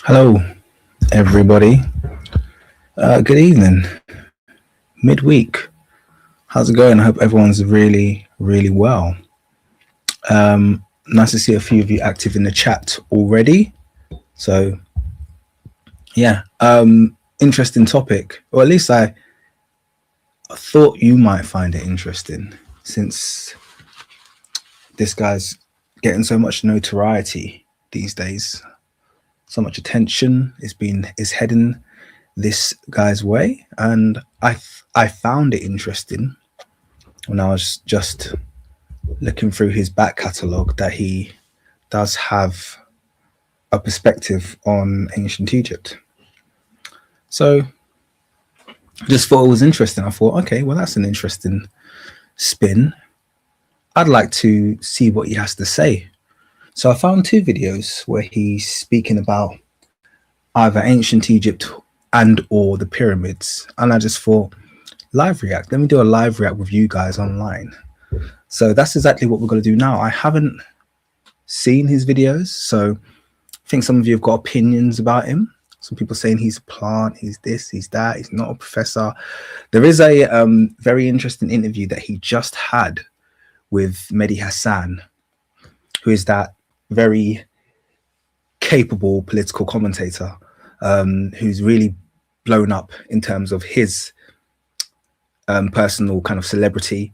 Hello, everybody. Good evening, midweek. How's it going? I hope everyone's really, really well. Nice to see a few of you active in the chat already. So, yeah, interesting topic, or at least I thought you might find it interesting, since this guy's getting so much notoriety these days. So much attention is heading this guy's way, and I found it interesting when I was just looking through his back catalogue that he does have a perspective on ancient Egypt. So just thought it was interesting. I thought, okay, well, that's an interesting spin. I'd like to see what he has to say. So I found two videos where he's speaking about either ancient Egypt and or the pyramids. And I just thought, live react. Let me do a live react with you guys online. So that's exactly what we're going to do now. I haven't seen his videos, so I think some of you have got opinions about him. Some people saying he's a plant, he's this, he's that, he's not a professor. There is a very interesting interview that he just had with Mehdi Hassan, who is that very capable political commentator who's really blown up in terms of his personal kind of celebrity.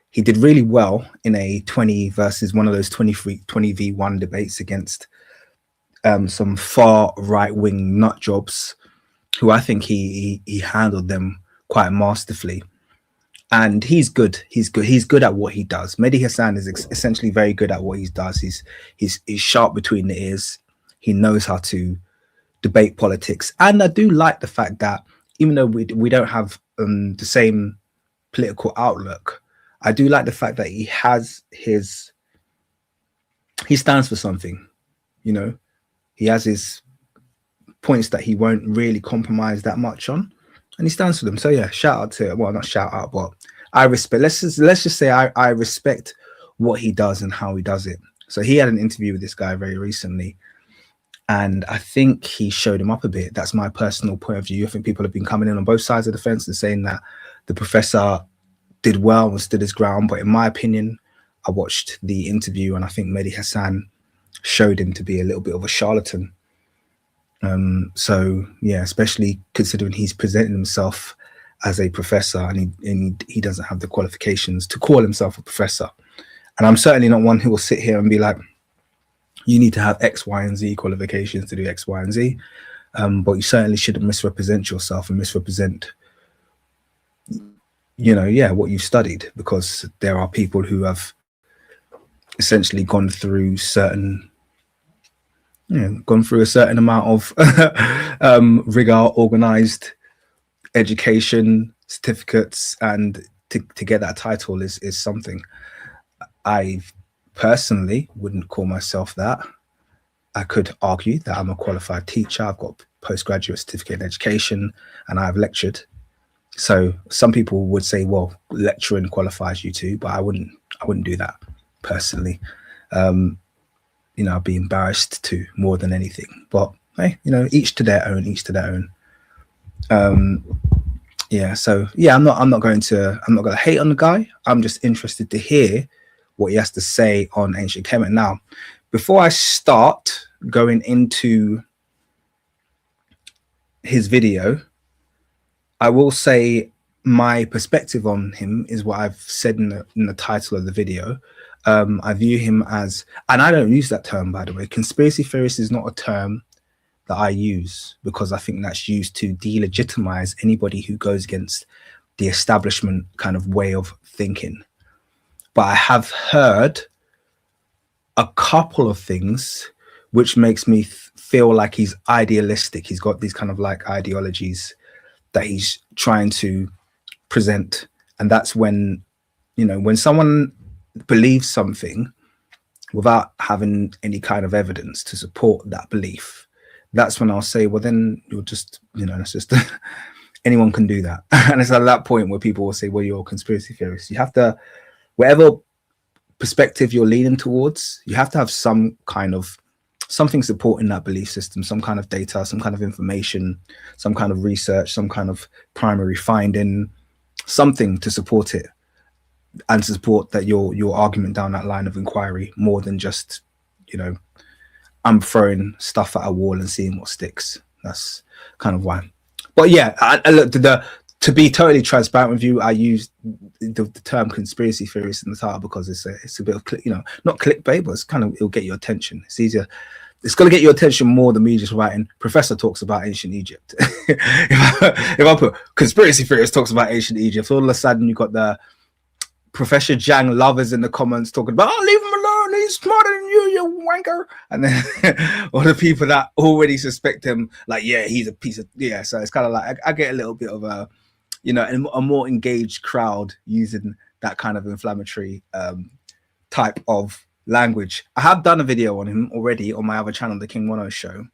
He did really well in a 20 versus one of those 20v1 debates against some far right-wing nut jobs, who I think he handled them quite masterfully. And he's good. He's good at what he does. Mehdi Hassan is essentially very good at what he does. He's sharp between the ears. He knows how to debate politics. And I do like the fact that even though we don't have the same political outlook, I do like the fact that he stands for something, you know. He has his points that he won't really compromise that much on, and he stands for them. So yeah, shout out to, well, not shout out, but I respect, let's just say I respect what he does and how he does it. So he had an interview with this guy very recently, and I think he showed him up a bit. That's my personal point of view. I think people have been coming in on both sides of the fence and saying that the professor did well and stood his ground. But in my opinion, I watched the interview and I think Mehdi Hassan showed him to be a little bit of a charlatan. So yeah, especially considering he's presenting himself as a professor and he doesn't have the qualifications to call himself a professor. And I'm certainly not one who will sit here and be like, you need to have X, Y, and Z qualifications to do X, Y, and Z. But you certainly shouldn't misrepresent yourself and misrepresent, you know, yeah, what you've studied, because there are people who have essentially gone through a certain amount of rigor, organized education, certificates, and to get that title is something. I personally wouldn't call myself that. I could argue that I'm a qualified teacher. I've got postgraduate certificate in education and I've lectured. So some people would say, well, lecturing qualifies you too, but I wouldn't do that personally. You know, I'd be embarrassed to more than anything. But hey, you know, each to their own. Yeah, so yeah, I'm not going to hate on the guy. I'm just interested to hear what he has to say on ancient Kemet. Now, before I start going into his video, I will say my perspective on him is what I've said in the title of the video. I view him as, and I don't use that term, by the way. Conspiracy theorist is not a term that I use, because I think that's used to delegitimize anybody who goes against the establishment kind of way of thinking. But I have heard a couple of things which makes me feel like he's idealistic. He's got these kind of like ideologies that he's trying to present. And that's when, you know, when someone believes something without having any kind of evidence to support that belief, that's when I'll say, well, then you're just, you know, it's just anyone can do that. And it's at that point where people will say, well, you're a conspiracy theorist. You have to, whatever perspective you're leaning towards, you have to have some kind of something supporting that belief system, some kind of data, some kind of information, some kind of research, some kind of primary finding, something to support it and to support that your argument down that line of inquiry, more than just, you know, I'm throwing stuff at a wall and seeing what sticks. That's kind of why. But yeah, I look, to be totally transparent with you, I use the term conspiracy theorist in the title because it's a bit of, you know, not clickbait, but it's kind of, it'll get your attention. It's easier. It's going to get your attention more than me just writing Professor talks about ancient Egypt. if I put conspiracy theorist talks about ancient Egypt, all of a sudden you got the Professor Jiang lovers in the comments talking about, oh, leave him alone, he's smarter than you, you wanker. And then all the people that already suspect him, like, yeah, he's a piece of, yeah. So it's kind of like, I get a little bit of a, you know, a more engaged crowd using that kind of inflammatory type of language. I have done a video on him already on my other channel, the King Mono Show,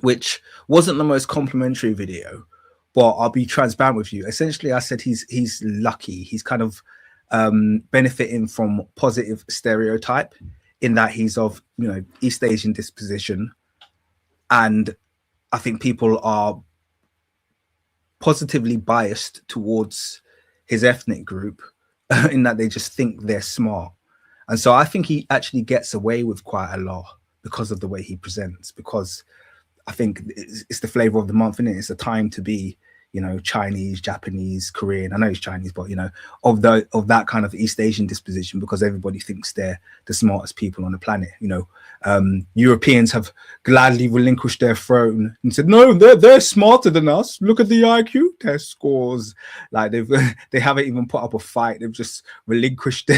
which wasn't the most complimentary video, but I'll be transparent with you. Essentially, I said he's lucky. He's kind of benefiting from positive stereotype in that he's of, you know, East Asian disposition, and I think people are positively biased towards his ethnic group in that they just think they're smart. And so I think he actually gets away with quite a lot because of the way he presents, because I think it's the flavor of the month, isn't it? It's a time to be, you know, Chinese, Japanese, Korean. I know he's Chinese, but, you know, of that kind of East Asian disposition, because everybody thinks they're the smartest people on the planet. You know, Europeans have gladly relinquished their throne and said, no, they're smarter than us. Look at the IQ test scores. Like they haven't even put up a fight. They've just relinquished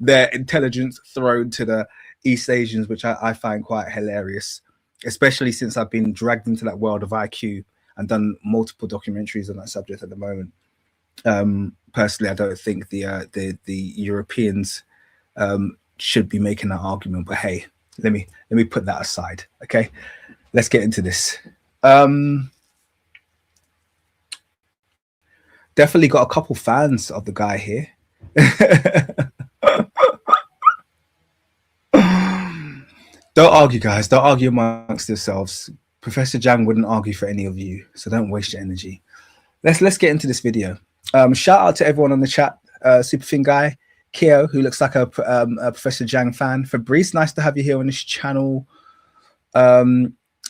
their intelligence throne to the East Asians, which I find quite hilarious, especially since I've been dragged into that world of IQ and done multiple documentaries on that subject at the moment. Personally, I don't think the Europeans should be making that argument. But hey, let me put that aside. Okay, let's get into this. Definitely got a couple fans of the guy here. Don't argue, guys. Don't argue amongst yourselves. Professor Jiang wouldn't argue for any of you, so don't waste your energy. Let's get into this video. Shout out to everyone on the chat. Superfin guy, Keo, who looks like a Professor Jiang fan. Fabrice, nice to have you here on this channel.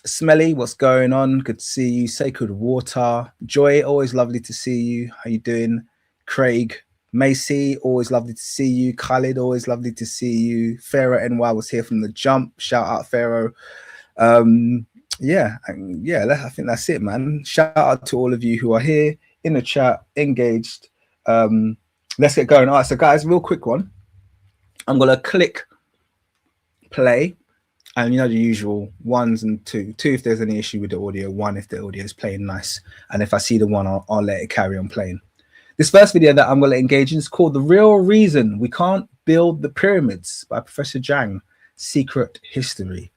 Smelly, what's going on? Good to see you. Sacred Water. Joy, always lovely to see you. How you doing? Craig, Macy, always lovely to see you. Khalid, always lovely to see you. Pharaoh NY was here from the jump. Shout out Pharaoh. Yeah, I think that's it, man. Shout out to all of you who are here in the chat, engaged. Let's get going. All right, so guys, real quick one. I'm gonna click play, and you know the usual ones and two if there's any issue with the audio, one if the audio is playing nice, and if I see the one, I'll let it carry on playing. This first video that I'm going to engage in is called "The Real Reason We Can't Build the Pyramids" by Professor Jiang, Secret History.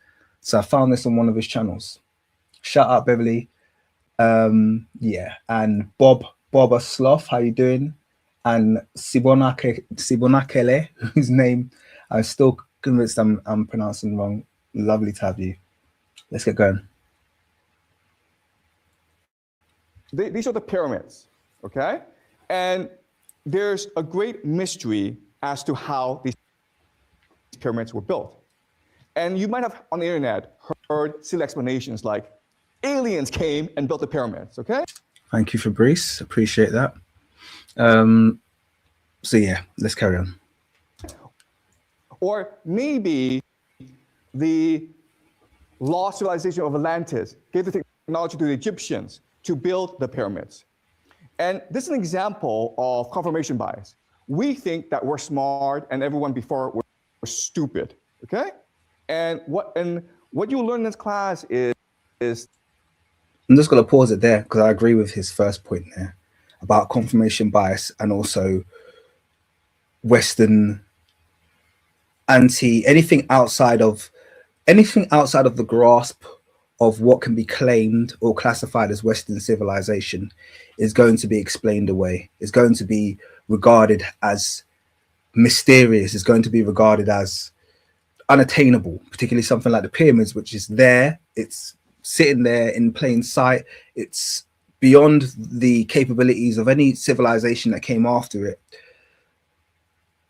So I found this on one of his channels. Shout out Beverly. Yeah, and Boba Sloth, how you doing? And Sibonakele, whose name I'm still convinced I'm pronouncing wrong. Lovely to have you. Let's get going. These are the pyramids, okay? And there's a great mystery as to how these pyramids were built. And you might have on the internet heard silly explanations like aliens came and built the pyramids, okay? Thank you, Fabrice. Appreciate that. So yeah, let's carry on. Or maybe the lost civilization of Atlantis gave the technology to the Egyptians to build the pyramids. And this is an example of confirmation bias. We think that we're smart and everyone before were stupid, okay? And what you'll learn in this class is I'm just going to pause it there because I agree with his first point there about confirmation bias and also Western anything outside of the grasp of what can be claimed or classified as Western civilization is going to be explained away. It's going to be regarded as mysterious. It's going to be regarded as unattainable, particularly something like the pyramids, which is there, it's sitting there in plain sight, it's beyond the capabilities of any civilization that came after it,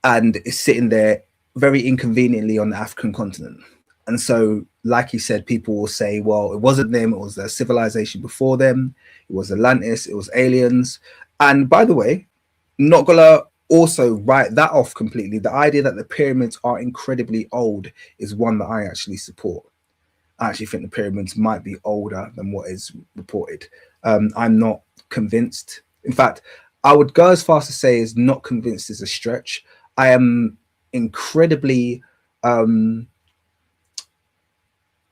and it's sitting there very inconveniently on the African continent. And so, like he said, people will say, well, it wasn't them, it was a civilization before them, it was Atlantis, it was aliens. And by the way, not gonna also write that off completely. The idea that the pyramids are incredibly old is one that I actually support. I actually think the pyramids might be older than what is reported. I'm not convinced. In fact, I would go as far as to say is not convinced is a stretch. I am incredibly, I'm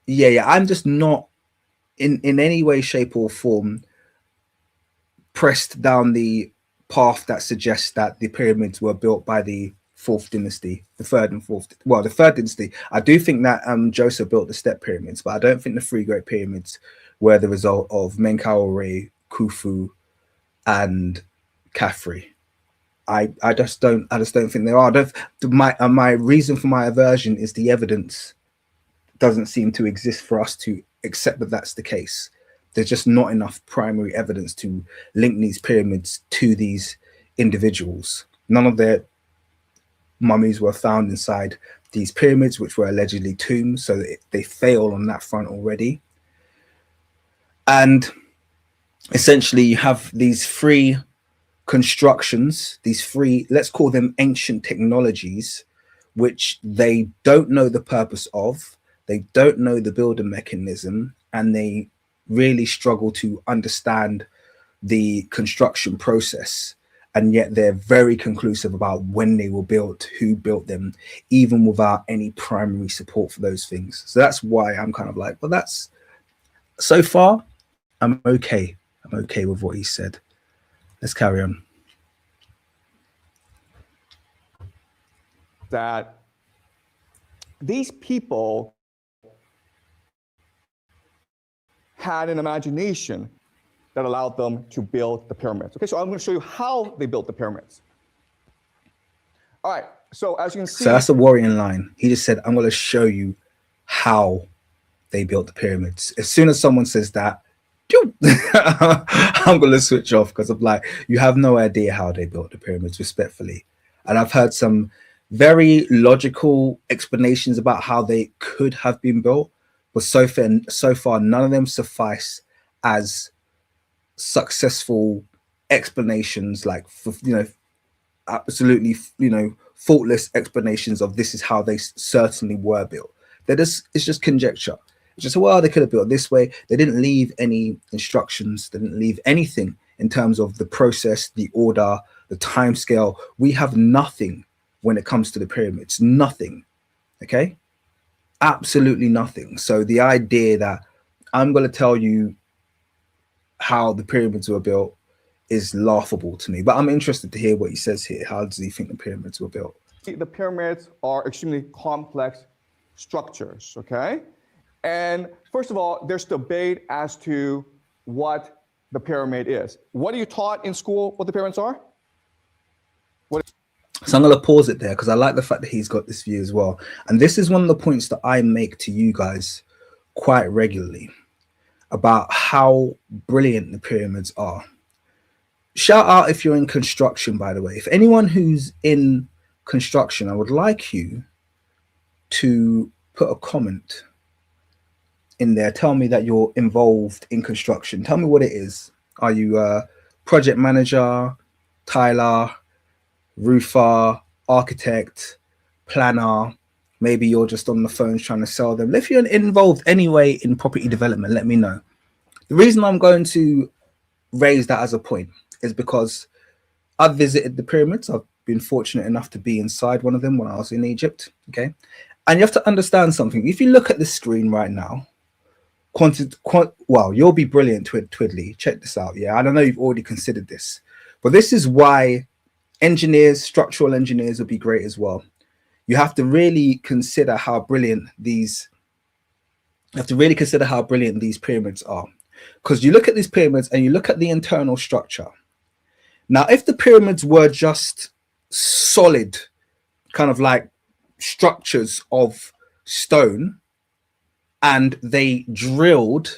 just not in any way, shape or form pressed down the path that suggests that the pyramids were built by the fourth dynasty, the third dynasty. I do think that Joseph built the step pyramids, but I don't think the three great pyramids were the result of Menkaure, Khufu, and Khafre. I just don't think they are. My reason for my aversion is the evidence doesn't seem to exist for us to accept that that's the case. There's just not enough primary evidence to link these pyramids to these individuals. None of their mummies were found inside these pyramids, which were allegedly tombs, so they fail on that front already. And essentially you have these three constructions, these three, let's call them ancient technologies, which they don't know the purpose of, they don't know the building mechanism, and they really struggle to understand the construction process. And yet they're very conclusive about when they were built, who built them, even without any primary support for those things. So that's why I'm kind of like, well, that's, so far, I'm okay. I'm okay with what he said. Let's carry on. That these people had an imagination that allowed them to build the pyramids. Okay, so I'm going to show you how they built the pyramids. All right, so as you can see. So that's a worrying line. He just said, I'm going to show you how they built the pyramids. As soon as someone says that, I'm going to switch off, because I'm like, you have no idea how they built the pyramids, respectfully. And I've heard some very logical explanations about how they could have been built, but so far none of them suffice as successful explanations, like, absolutely, faultless explanations of this is how they certainly were built. It's just conjecture. It's just, well, they could have built this way. They didn't leave any instructions. They didn't leave anything in terms of the process, the order, the time scale. We have nothing when it comes to the pyramids. Nothing. Okay? Absolutely nothing. So the idea that I'm going to tell you how the pyramids were built is laughable to me. But I'm interested to hear what he says here. How does he think the pyramids were built? The pyramids are extremely complex structures, okay? And first of all, there's debate as to what the pyramid is. What are you taught in school what the pyramids are? So I'm going to pause it there, because I like the fact that he's got this view as well. And this is one of the points that I make to you guys quite regularly about how brilliant the pyramids are. Shout out if you're in construction, by the way. If anyone who's in construction, I would like you to put a comment in there. Tell me that you're involved in construction. Tell me what it is. Are you a project manager, tiler, roofer, architect, planner? Maybe you're just on the phones trying to sell them. If you're involved anyway in property development, let me know. The reason I'm going to raise that as a point is because I've visited the pyramids. I've been fortunate enough to be inside one of them when I was in Egypt. Okay. And you have to understand something. If you look at the screen right now, wow, you'll be brilliant, Twiddly. Check this out. Yeah, I don't know, you've already considered this, but this is why engineers, structural engineers, would be great as well. You have to really consider how brilliant these pyramids are. Because you look at these pyramids and you look at the internal structure. Now, if the pyramids were just solid, kind of like structures of stone and they drilled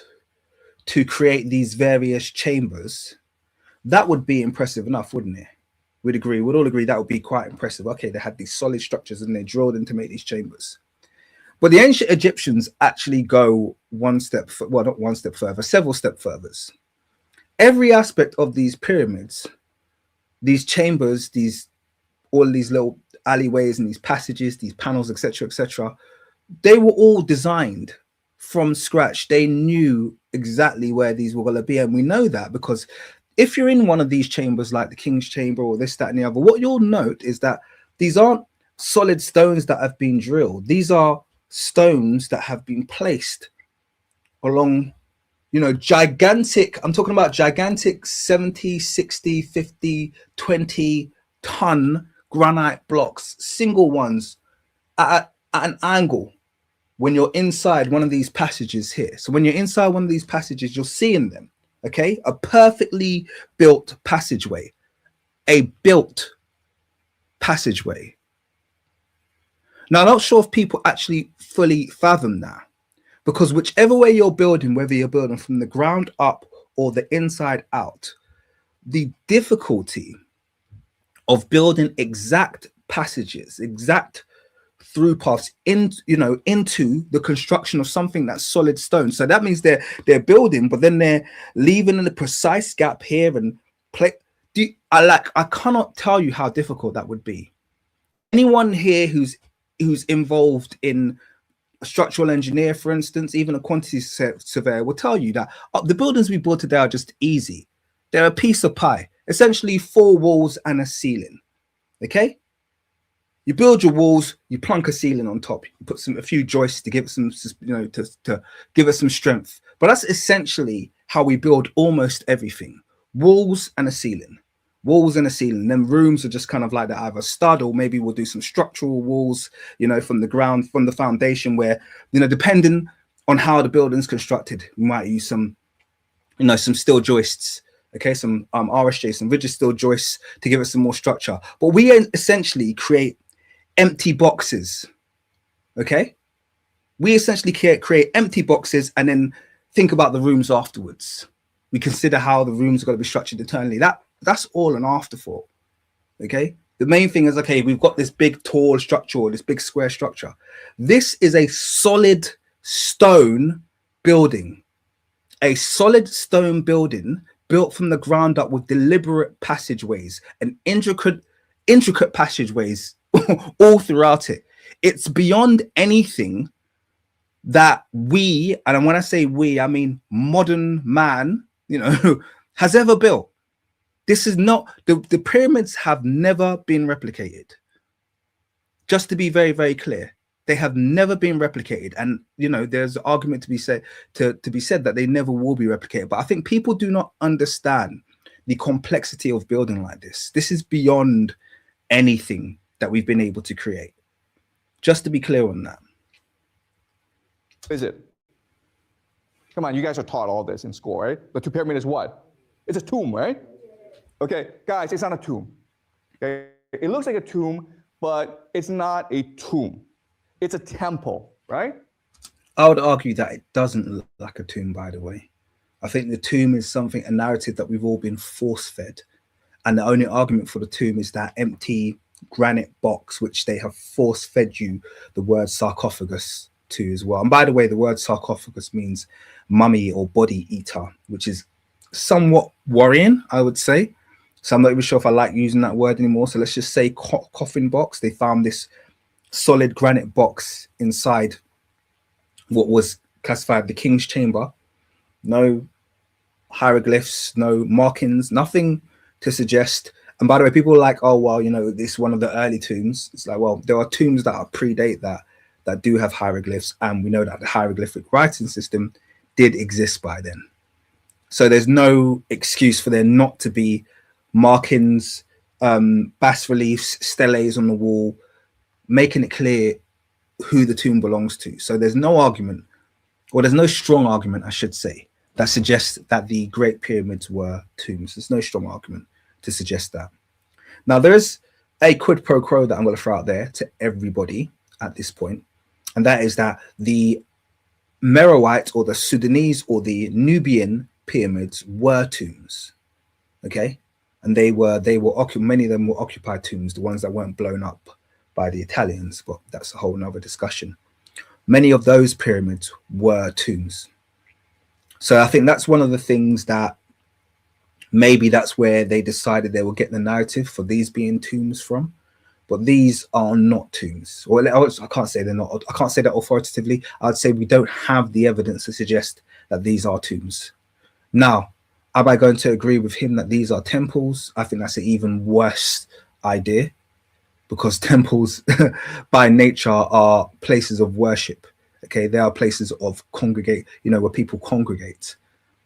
to create these various chambers, that would be impressive enough, wouldn't it? We'd agree, we'd all agree that would be quite impressive. Okay, they had these solid structures and they drilled in to make these chambers. But the ancient Egyptians actually go one step, well, not one step further, several steps further. Every aspect of these pyramids, these chambers, all these little alleyways and these passages, these panels, etc., they were all designed from scratch. They knew exactly where these were going to be. And we know that because if you're in one of these chambers, like the King's Chamber or this, that, and the other, what you'll note is that these aren't solid stones that have been drilled. These are stones that have been placed along, gigantic, I'm talking about gigantic 70, 60, 50, 20 ton granite blocks, single ones at an angle when you're inside one of these passages here. So when you're inside one of these passages, you'll see in them, okay, a perfectly built passageway, a built passageway. Now, I'm not sure if people actually fully fathom that, because whichever way you're building, whether you're building from the ground up or the inside out, the difficulty of building exact passages, exact through paths into the construction of something that's solid stone. So that means they're building, but then they're leaving in a precise gap here and I cannot tell you how difficult that would be. Anyone here who's involved in a structural engineer, for instance, even a quantity surveyor, will tell you that the buildings we build today are just easy. They're a piece of pie, essentially 4 walls and a ceiling. Okay, you build your walls, you plunk a ceiling on top, you put a few joists to give it some, to give it some strength. But that's essentially how we build almost everything: walls and a ceiling. Walls and a ceiling. Then rooms are just kind of like that, either stud, or maybe we'll do some structural walls, from the ground, from the foundation, where, depending on how the building's constructed, we might use some, some steel joists, okay, some RSJ, some rigid steel joists to give it some more structure. But we essentially create empty boxes, okay? We essentially create empty boxes and then think about the rooms afterwards. We consider how the rooms are going to be structured internally. That's all an afterthought, okay? The main thing is, okay, we've got this big, tall structure, or this big square structure. This is a solid stone building, a solid stone building built from the ground up with deliberate passageways and intricate passageways all throughout it. It's beyond anything that we, and when I say we, I mean modern man, has ever built. This is not, the pyramids have never been replicated. Just to be very, very clear, they have never been replicated. And, there's an argument to be said that they never will be replicated. But I think people do not understand the complexity of building like this. This is beyond anything that we've been able to create. Just to be clear on that. Is it? Come on, you guys are taught all this in school, right? The two pyramid is what? It's a tomb, right? Okay, guys, it's not a tomb. Okay? It looks like a tomb, but it's not a tomb. It's a temple, right? I would argue that it doesn't look like a tomb, by the way. I think the tomb is a narrative that we've all been force-fed. And the only argument for the tomb is that empty granite box, which they have force-fed you the word sarcophagus to as well. And by the way, the word sarcophagus means mummy or body eater, which is somewhat worrying, I would say. So I'm not even sure if I like using that word anymore. So let's just say coffin box. They found this solid granite box inside what was classified the King's Chamber. No hieroglyphs, no markings, nothing to suggest. And by the way, people are like, oh, well, this is one of the early tombs. It's like, well, there are tombs that predate that do have hieroglyphs. And we know that the hieroglyphic writing system did exist by then. So there's no excuse for there not to be markings, bas reliefs, steles on the wall, making it clear who the tomb belongs to. So there's no argument, or there's no strong argument, I should say, that suggests that the Great Pyramids were tombs. There's no strong argument to suggest that. Now, there's a quid pro quo that I'm going to throw out there to everybody at this point. and that is that the Meroite or the Sudanese or the Nubian pyramids were tombs. Okay, and many of them were occupied tombs, the ones that weren't blown up by the Italians, but that's a whole nother discussion. Many of those pyramids were tombs. So I think that's one of the things that maybe that's where they decided they will get the narrative for these being tombs from. But these are not tombs. Well, I can't say they're not. I can't say that authoritatively. I'd say we don't have the evidence to suggest that these are tombs. Now, am I going to agree with him that these are temples? I think that's an even worse idea, because temples by nature are places of worship. Okay, they are places of congregate, where people congregate.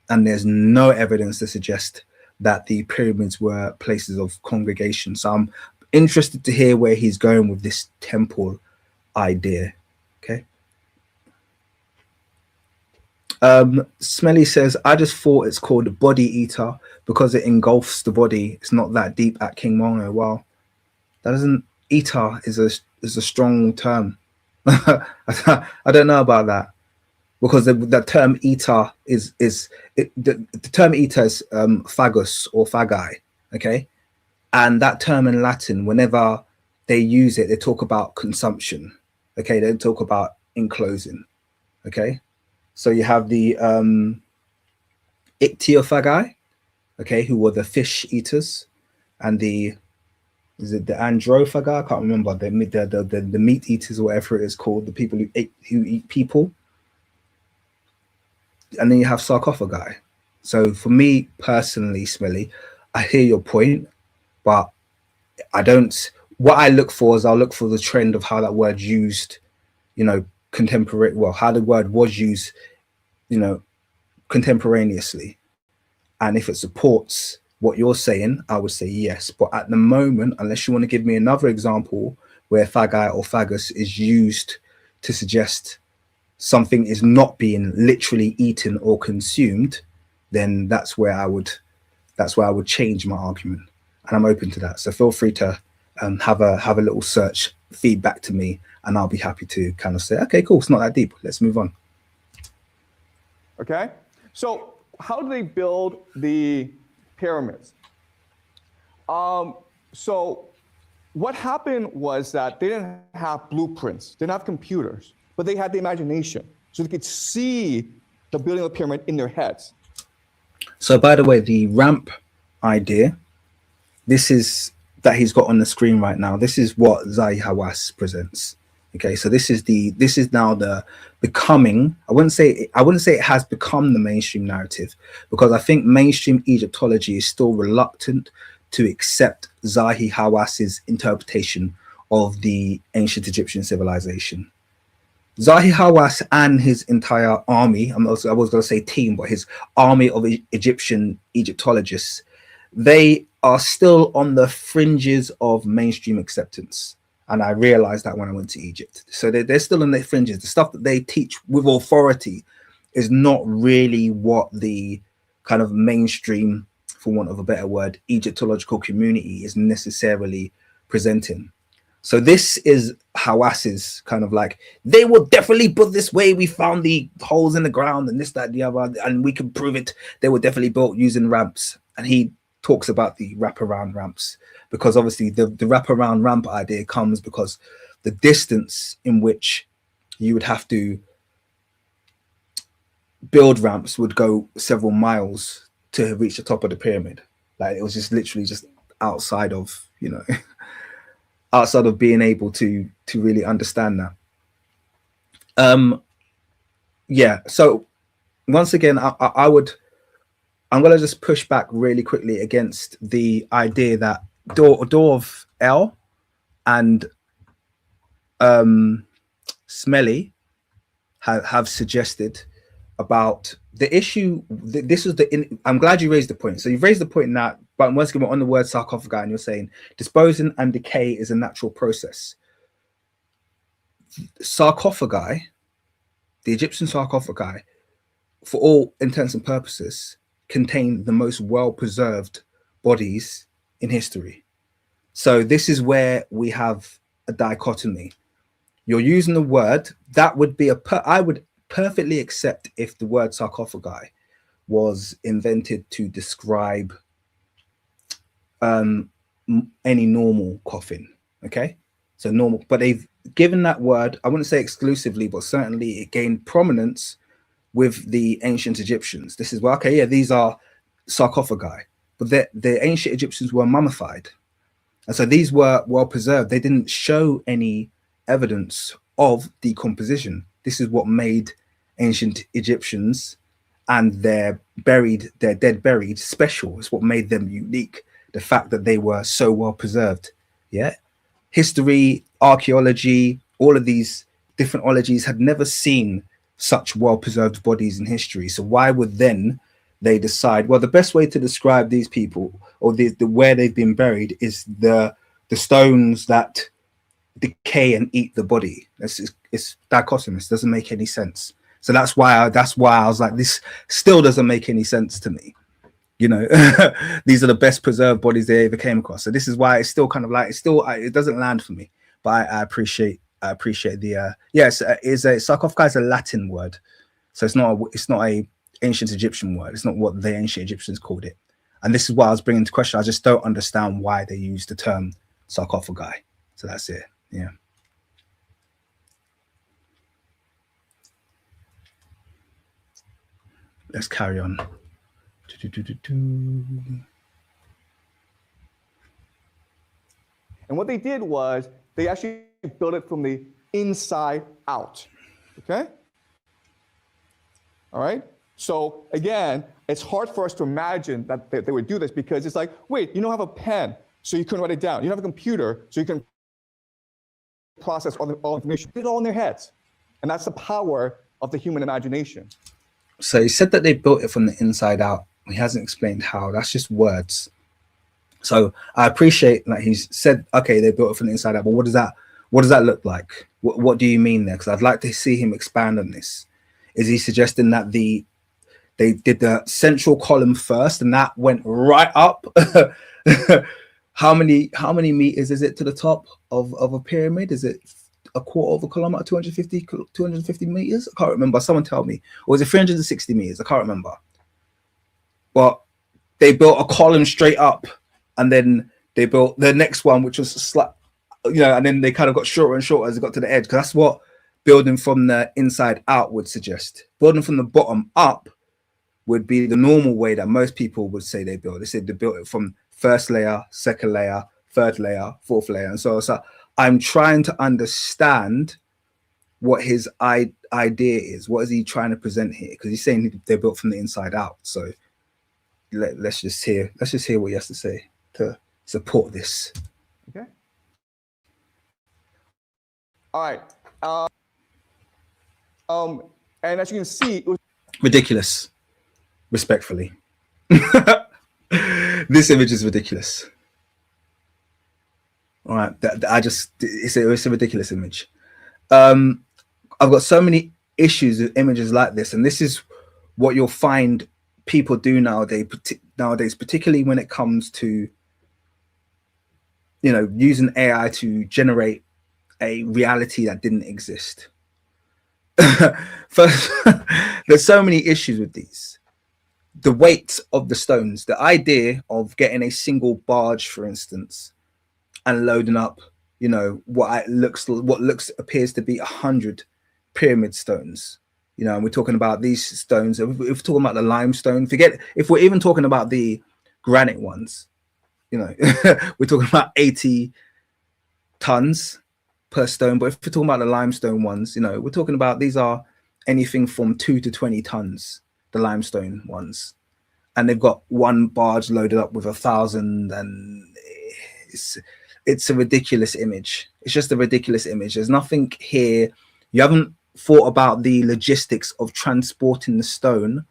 And there's no evidence to suggest that the pyramids were places of congregation. So I'm interested to hear where he's going with this temple idea. Okay. Smelly says, I just thought it's called a body eater because it engulfs the body. It's not that deep at King Mono. Well, that doesn't, eater is a strong term. I don't know about that, because the term eater the term eater is phagus or phagi. Okay. And that term in Latin, whenever they use it, they talk about consumption. Okay, they talk about enclosing. Okay, so you have the ichthyophagi, okay, who were the fish eaters, and the androphagi? I can't remember, the meat eaters, or whatever it is called, the people who eat people. And then you have sarcophagi. So for me personally, Smelly, I hear your point. But what I look for is I'll look for the trend of how that word used, contemporary, well, how the word was used, contemporaneously. And if it supports what you're saying, I would say yes. But at the moment, unless you want to give me another example where phagi or phagus is used to suggest something is not being literally eaten or consumed, then that's where I would change my argument. And I'm open to that. So feel free to have a little search feedback to me, and I'll be happy to kind of say, okay, cool, it's not that deep. Let's move on. Okay. So how do they build the pyramids? So what happened was that they didn't have blueprints, they didn't have computers, but they had the imagination. So they could see the building of the pyramid in their heads. So by the way, the ramp idea, this is that he's got on the screen right now. This is what Zahi Hawass presents. Okay, so this is now the becoming. I wouldn't say it has become the mainstream narrative, because I think mainstream Egyptology is still reluctant to accept Zahi Hawass's interpretation of the ancient Egyptian civilization. Zahi Hawass and his entire army, I was going to say team, but his army of Egyptian Egyptologists, they are still on the fringes of mainstream acceptance. And I realized that when I went to Egypt. So they're still on the fringes. The stuff that they teach with authority is not really what the kind of mainstream, for want of a better word, Egyptological community is necessarily presenting. So this is Hawass's kind of like, they were definitely built this way. We found the holes in the ground and this, that, the other, and we can prove it. They were definitely built using ramps. And he talks about the wraparound ramps, because obviously the wraparound ramp idea comes because the distance in which you would have to build ramps would go several miles to reach the top of the pyramid. Like, it was just literally just outside of, outside of being able to really understand that. Yeah, so once again, I'm going to just push back really quickly against the idea that Dorv L and Smelly have suggested about the issue. I'm glad you raised the point. So you've raised the point that, but once again, we're on the word sarcophagi, and you're saying disposing and decay is a natural process. Sarcophagi, the Egyptian sarcophagi, for all intents and purposes, contain the most well-preserved bodies in history. So this is where we have a dichotomy. you're using the word that would be I would perfectly accept if the word sarcophagi was invented to describe any normal coffin. Okay, so normal, but they've given that word, I wouldn't say exclusively, but certainly it gained prominence with the ancient Egyptians. This is where, okay, yeah, these are sarcophagi, but the ancient Egyptians were mummified, and so these were well preserved. They didn't show any evidence of decomposition. This is what made ancient Egyptians and their dead buried special. It's what made them unique. The fact that they were so well preserved. Yeah. History, archaeology, all of these different ologies had never seen such well preserved bodies in history. So why would then they decide, well, the best way to describe these people or the where they've been buried is the stones that decay and eat the body. It's dichotomous, doesn't make any sense. So that's why I was like, this still doesn't make any sense to me. You know, these are the best preserved bodies they ever came across. So this is why it's still kind of like, it doesn't land for me. But I appreciate the yes, is a sarcophagi is a Latin word, so it's not a ancient Egyptian word. It's not what the ancient Egyptians called it. And this is why I was bringing into question. I just don't understand why they use the term sarcophagi. So that's it. Yeah. Let's carry on. And what they did was they actually built it from the inside out. Okay? All right? So again, it's hard for us to imagine that they would do this because it's like, wait, you don't have a pen, so you couldn't write it down. You don't have a computer, so you can process all information. It's all in their heads. And that's the power of the human imagination. So he said that they built it from the inside out. He hasn't explained how. That's just words. So I appreciate that he's said, okay, they built it from the inside out, but what does that look like? What do you mean there? Because I'd like to see him expand on this. Is he suggesting that they did the central column first and that went right up? How many meters is it to the top of a pyramid? Is it a quarter of a kilometer, 250 meters? I can't remember. Someone tell me. Or was it 360 meters? I can't remember. But they built a column straight up, and then they built the next one, which was and then they kind of got shorter and shorter as it got to the edge. Because that's what building from the inside out would suggest. Building from the bottom up would be the normal way that most people would say they build. They said they built it from first layer, second layer, third layer, fourth layer, and so on. So I'm trying to understand what his idea is. What is he trying to present here? Because he's saying they're built from the inside out. So let's just hear what he has to say to support this. Okay. All right. And as you can see, it was ridiculous. Respectfully, this image is ridiculous. All right, it's a ridiculous image. I've got so many issues with images like this, and this is what you'll find people do nowadays, particularly when it comes to, using AI to generate a reality that didn't exist. First, there's so many issues with these. The weight of the stones, the idea of getting a single barge, for instance, and loading up, what appears to be 100 pyramid stones. And we're talking about these stones. If we're talking about the limestone, forget if we're even talking about the granite ones. We're talking about 80 tons per stone. But if we're talking about the limestone ones, we're talking about these are anything from 2 to 20 tons. The limestone ones, and they've got one barge loaded up with 1,000, and it's a ridiculous image. It's just a ridiculous image. There's nothing here. You haven't thought about the logistics of transporting the stone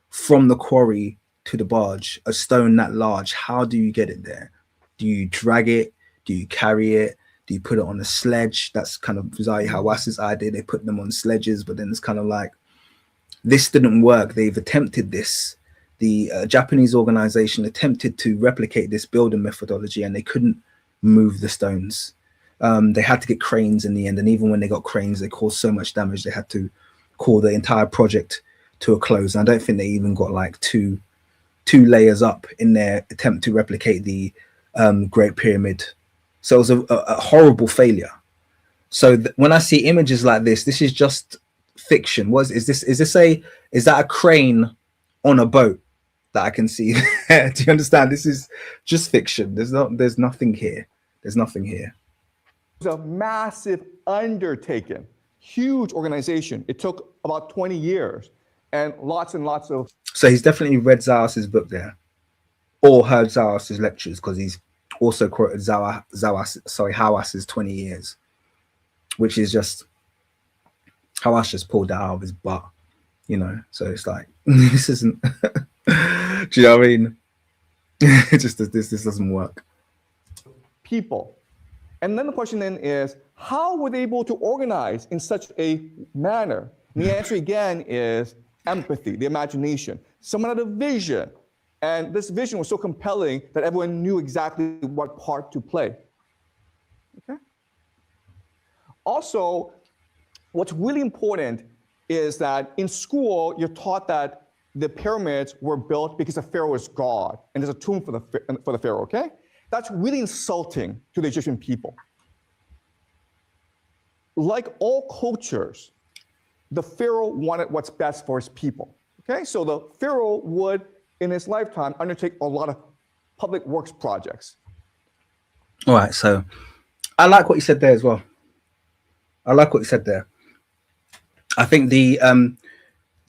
from the quarry to the barge. A stone that large, how do you get it there? Do you drag it? Do you carry it? Do you put it on a sledge? That's kind of Zahi Hawas's idea. They put them on sledges, but then it's kind of like, this didn't work. They've attempted this. The Japanese organization attempted to replicate this building methodology, and they couldn't move the stones. They had to get cranes in the end, and even when they got cranes, they caused so much damage they had to call the entire project to a close. And I don't think they even got like two layers up in their attempt to replicate the Great Pyramid. So it was a horrible failure. So when I see images like this is just fiction. Is that a crane on a boat that I can see? Do you understand? This is just fiction. There's nothing here. There's nothing here. It was a massive undertaking, huge organization. It took about 20 years and lots of. So he's definitely read Zawas's book there, or heard Zawas's lectures, because he's also quoted Hawas's 20 years, which is just Hawass just pulled that out of his butt, you know. So it's like this isn't. Do you know what I mean? It just this doesn't work. People. And then the question then is, how were they able to organize in such a manner? And the answer again is empathy, the imagination. Someone had a vision, and this vision was so compelling that everyone knew exactly what part to play. Okay. Also, what's really important is that in school, you're taught that the pyramids were built because the pharaoh is God, and there's a tomb for the pharaoh, okay? That's really insulting to the Egyptian people. Like all cultures, the pharaoh wanted what's best for his people, okay? So the pharaoh would, in his lifetime, undertake a lot of public works projects. All right, so I like what you said there as well. I think the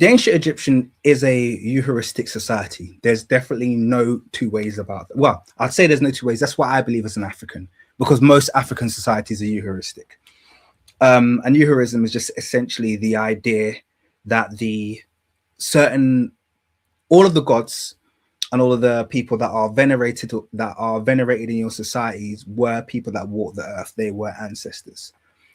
ancient Egyptian is a heuristic society. There's definitely no two ways about it. Well, I'd say there's no two ways. That's what I believe as an African, because most African societies are heuristic. And heurism is just essentially the idea that all of the gods and all of the people that are venerated in your societies were people that walked the earth. They were ancestors.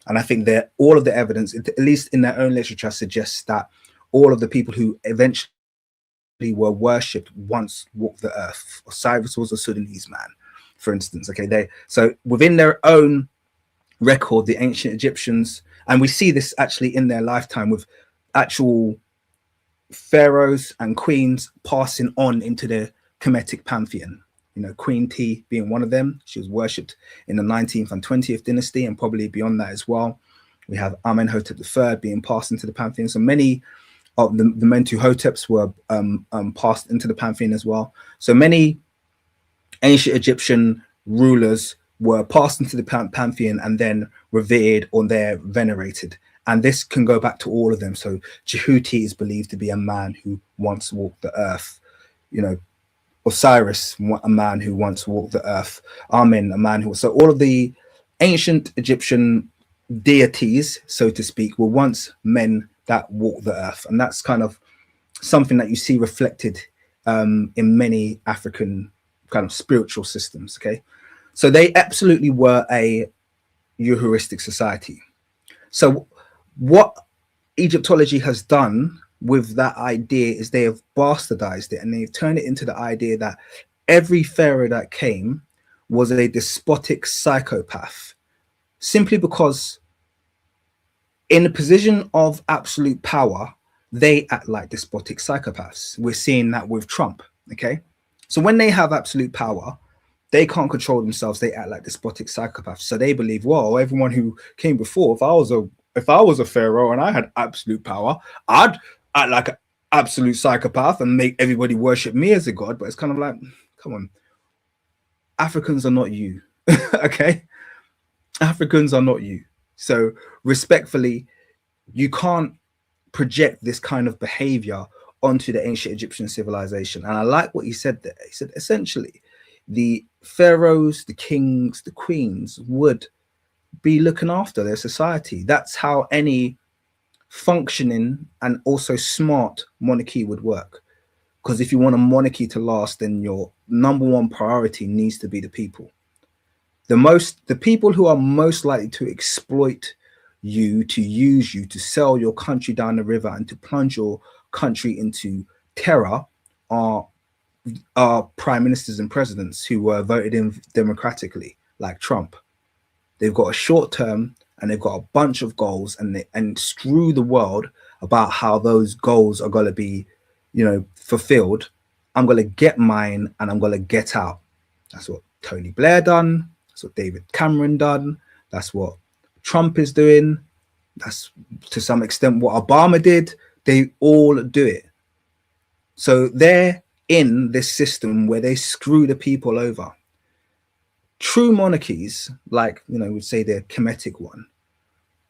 And I think that all of the evidence, at least in their own literature, suggests that all of the people who eventually were worshipped once walked the earth. Osiris was a Sudanese man, for instance. Okay, so within their own record, the ancient Egyptians, and we see this actually in their lifetime with actual pharaohs and queens passing on into the Kemetic pantheon. You know, Queen T being one of them. She was worshipped in the 19th and 20th dynasty, and probably beyond that as well. We have Amenhotep III being passed into the pantheon. So many of the Mentuhoteps were passed into the pantheon as well. So many ancient Egyptian rulers were passed into the pantheon and then revered, or they're venerated. And this can go back to all of them. So Jehuti is believed to be a man who once walked the earth. You know, Osiris, a man who once walked the earth. Amen, a man who. So all of the ancient Egyptian deities, so to speak, were once men that walked the earth. And that's kind of something that you see reflected in many African kind of spiritual systems. Okay. So they absolutely were a heuristic society. So what Egyptology has done with that idea is they have bastardized it, and they've turned it into the idea that every pharaoh that came was a despotic psychopath, simply because in the position of absolute power, they act like despotic psychopaths. We're seeing that with Trump. Okay. So when they have absolute power, they can't control themselves. They act like despotic psychopaths. So they believe, well, everyone who came before, if I was a pharaoh and I had absolute power, I'd act like an absolute psychopath and make everybody worship me as a god. But it's kind of like, come on, Africans are not you. Okay, Africans are not you. So respectfully, you can't project this kind of behavior onto the ancient Egyptian civilization. And I like what he said there. He said essentially the pharaohs, the kings, the queens would be looking after their society. That's how any functioning and also smart monarchy would work. Because if you want a monarchy to last, then your number one priority needs to be the people. The people who are most likely to exploit you, to use you, to sell your country down the river and to plunge your country into terror are prime ministers and presidents who were voted in democratically, like Trump. They've got a short term and they've got a bunch of goals, and screw the world about how those goals are going to be, fulfilled. I'm going to get mine and I'm going to get out. That's what Tony Blair done. That's what David Cameron done. That's what Trump is doing. That's to some extent what Obama did. They all do it. So they're in this system where they screw the people over. True monarchies, like, we'd say the Kemetic one,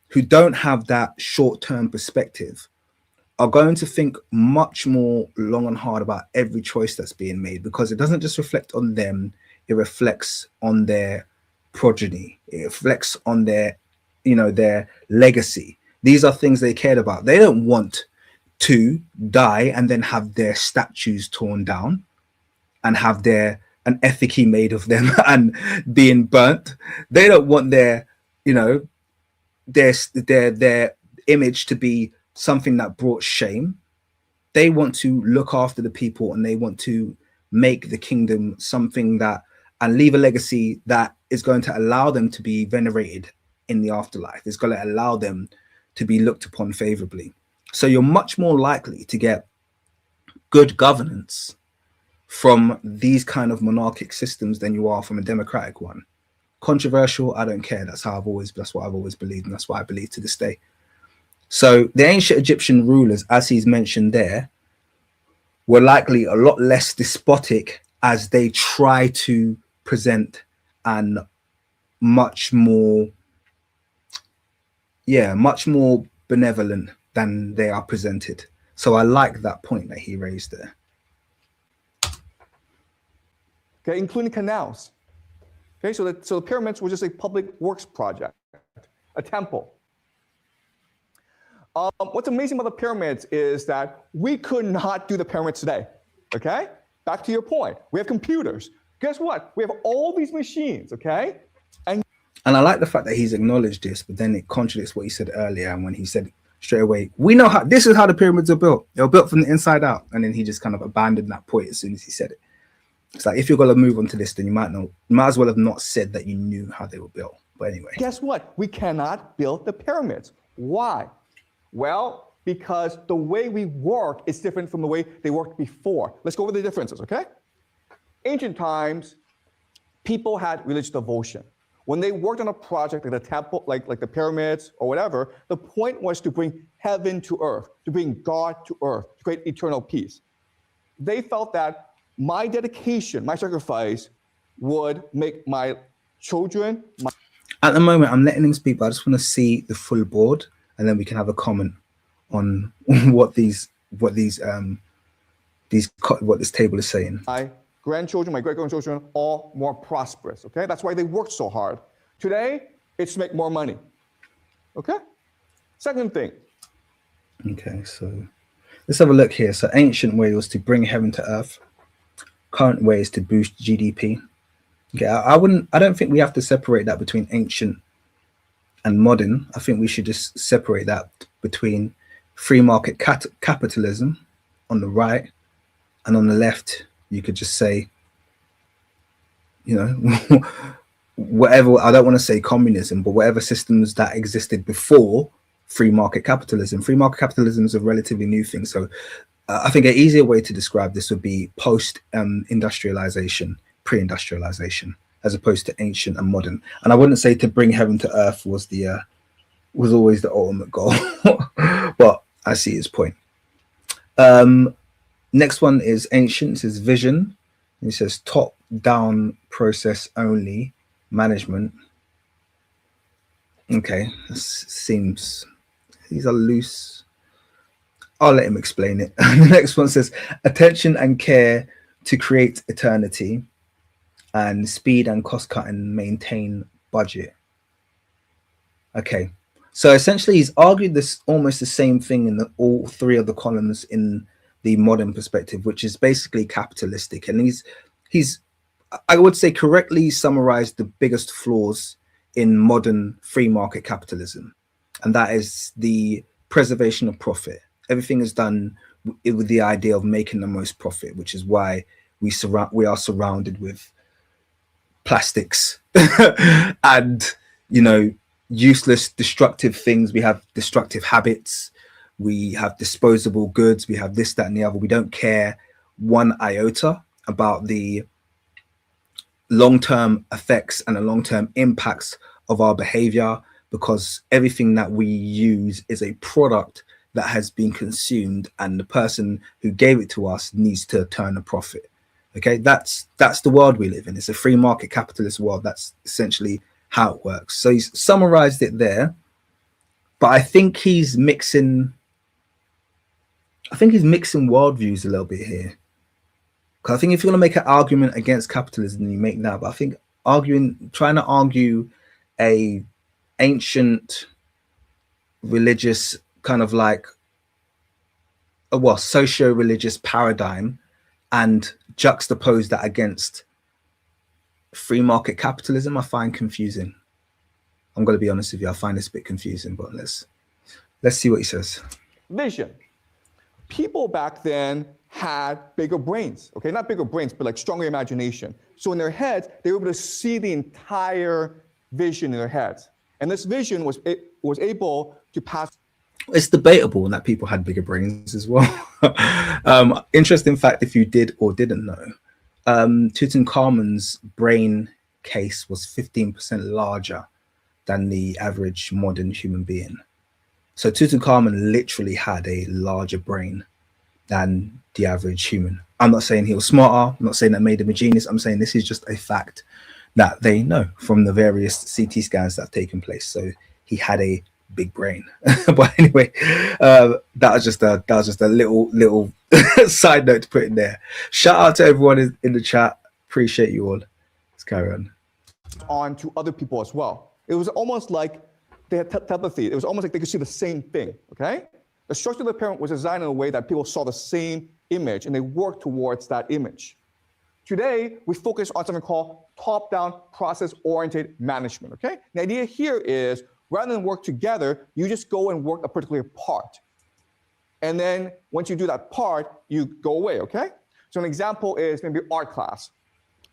who don't have that short-term perspective, are going to think much more long and hard about every choice that's being made, because it doesn't just reflect on them, it reflects on their progeny, it reflects on their legacy. These are things they cared about. They don't want to die and then have their statues torn down and have an effigy made of them and being burnt. They don't want their image to be something that brought shame. They want to look after the people, and they want to make the kingdom something that, and leave a legacy that is going to allow them to be venerated in the afterlife. It's going to allow them to be looked upon favorably. So you're much more likely to get good governance from these kind of monarchic systems than you are from a democratic one. Controversial, I don't care. That's what I've always believed, and that's what I believe to this day. So the ancient Egyptian rulers, as he's mentioned there, were likely a lot less despotic as they try to present, and much more benevolent than they are presented. So I like that point that he raised there. Okay, including canals. Okay, so the pyramids were just a public works project, a temple. What's amazing about the pyramids is that we could not do the pyramids today. Okay, back to your point. We have computers. Guess what? We have all these machines. Okay, and I like the fact that he's acknowledged this, but then it contradicts what he said earlier. And when he said straight away, we know how this is how the pyramids are built. They were built from the inside out, and then he just kind of abandoned that point as soon as he said it. It's like, if you're going to move on to this, then you might as well have not said that you knew how they were built. But anyway. Guess what? We cannot build the pyramids. Why? Well, because the way we work is different from the way they worked before. Let's go over the differences, okay? Ancient times, people had religious devotion. When they worked on a project like the temple, like the pyramids or whatever, the point was to bring heaven to earth, to bring God to earth, to create eternal peace. They felt that my dedication, my sacrifice would make my children. At the moment, I'm letting him speak, but I just want to see the full board, and then we can have a comment on what this table is saying. My grandchildren, my great-grandchildren, all more prosperous. Okay, that's why they worked so hard. Today, it's to make more money. Okay. Second thing. Okay, so let's have a look here. So ancient way was to bring heaven to earth. Current way is to boost GDP. Okay, I don't think we have to separate that between ancient and modern. I think we should just separate that between free market capitalism on the right, and on the left, you could just say, whatever, I don't want to say communism, but whatever systems that existed before free market capitalism. Free market capitalism is a relatively new thing. So I think an easier way to describe this would be post-industrialization, pre-industrialization, as opposed to ancient and modern. And I wouldn't say to bring heaven to earth was always the ultimate goal, but I see his point. Next one is ancient. It says vision. It says top-down process only management. Okay, this seems, these are loose. I'll let him explain it. The next one says attention and care to create eternity, and speed and cost cut and maintain budget. Okay, so essentially he's argued this almost the same thing in all three of the columns in the modern perspective, which is basically capitalistic. And he's I would say correctly summarized the biggest flaws in modern free market capitalism, and that is the preservation of profit. Everything is done with the idea of making the most profit, which is why we are surrounded with plastics and useless, destructive things. We have destructive habits. We have disposable goods. We have this, that, and the other. We don't care one iota about the long-term effects and the long-term impacts of our behavior, because everything that we use is a product that has been consumed, and the person who gave it to us needs to turn a profit. Okay, that's the world we live in. It's a free market capitalist world. That's essentially how it works. So he's summarized it there, but I think he's mixing worldviews a little bit here. Because I think if you're going to make an argument against capitalism, you make that. But I think trying to argue a ancient religious kind of like socio-religious paradigm and juxtapose that against free market capitalism, I find confusing. I'm going to be honest with you, I find this a bit confusing, but let's see what he says. Vision. People back then had bigger brains, okay? Not bigger brains, but like stronger imagination. So in their heads, they were able to see the entire vision in their heads. And this vision was able to pass. It's debatable that people had bigger brains as well. Interesting fact, if you did or didn't know, Tutankhamun's brain case was 15% larger than the average modern human being. So Tutankhamun literally had a larger brain than the average human. I'm not saying he was smarter. I'm not saying that made him a genius. I'm saying this is just a fact that they know from the various CT scans that have taken place. So he had a big brain. But anyway, that was just a little side note to put in there. Shout out to everyone in the chat. Appreciate you all. Let's carry on to other people as well. It was almost like they had telepathy. It was almost like they could see the same thing, okay? The structure of the pyramid was designed in a way that people saw the same image and they worked towards that image. Today, we focus on something called top-down process-oriented management, okay? The idea here is rather than work together, you just go and work a particular part. And then once you do that part, you go away, okay? So an example is maybe art class.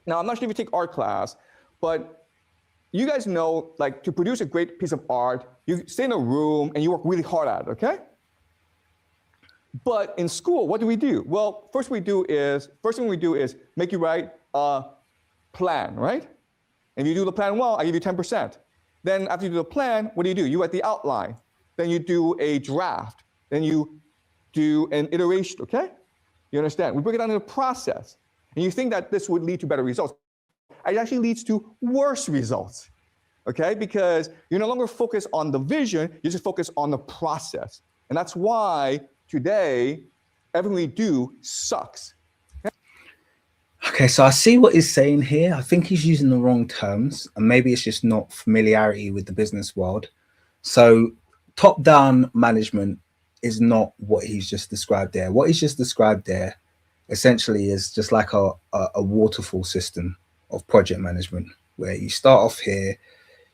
Now, I'm not sure if you take art class, but you guys know, like, to produce a great piece of art, you stay in a room and you work really hard at it, okay? But in school, what do? Well, first thing we do is make you write a plan, right? And if you do the plan well, I give you 10%. Then after you do the plan, what do? You write the outline. Then you do a draft. Then you do an iteration, okay? You understand? We break it down into a process. And you think that this would lead to better results. It actually leads to worse results, okay? Because you're no longer focused on the vision, you just focus on the process. And that's why today, everything we do sucks. Okay, so I see what he's saying here. I think he's using the wrong terms, and maybe it's just not familiarity with the business world. So top-down management is not what he's just described there. What he's just described there essentially is just like a waterfall system of project management, where you start off here,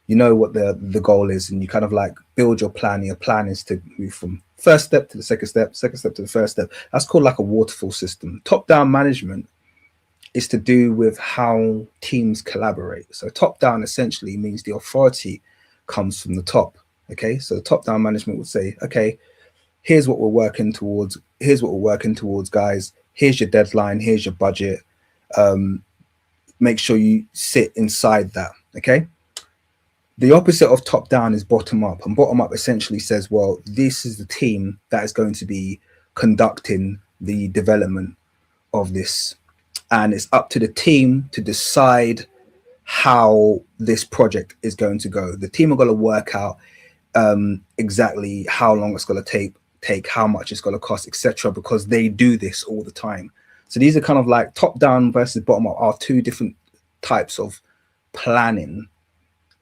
you know what the goal is, and you kind of like build your plan. Your plan is to move from first step to the second step to the first step. That's called like a waterfall system. Top-down management is to do with how teams collaborate. So top-down essentially means the authority comes from the top. Okay, so top-down management would say, okay, here's what we're working towards. Here's what we're working towards, guys. Here's your deadline. Here's your budget. Make sure you sit inside that. Okay. The opposite of top down is bottom up, and bottom up essentially says, well, this is the team that is going to be conducting the development of this, and it's up to the team to decide how this project is going to go. The team are going to work out exactly how long it's going to take, how much it's going to cost, etc., because they do this all the time. So these are kind of like top down versus bottom up are two different types of planning,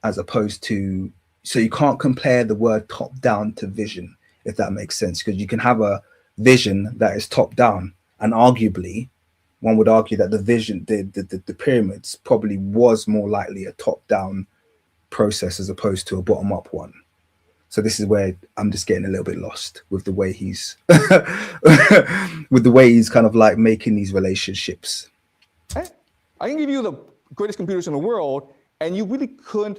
as opposed to, so you can't compare the word top down to vision, if that makes sense, because you can have a vision that is top down, and arguably one would argue that the vision, the pyramids probably was more likely a top down process as opposed to a bottom up one. So this is where I'm just getting a little bit lost with the way he's kind of like making these relationships. I can give you the greatest computers in the world, and you really couldn't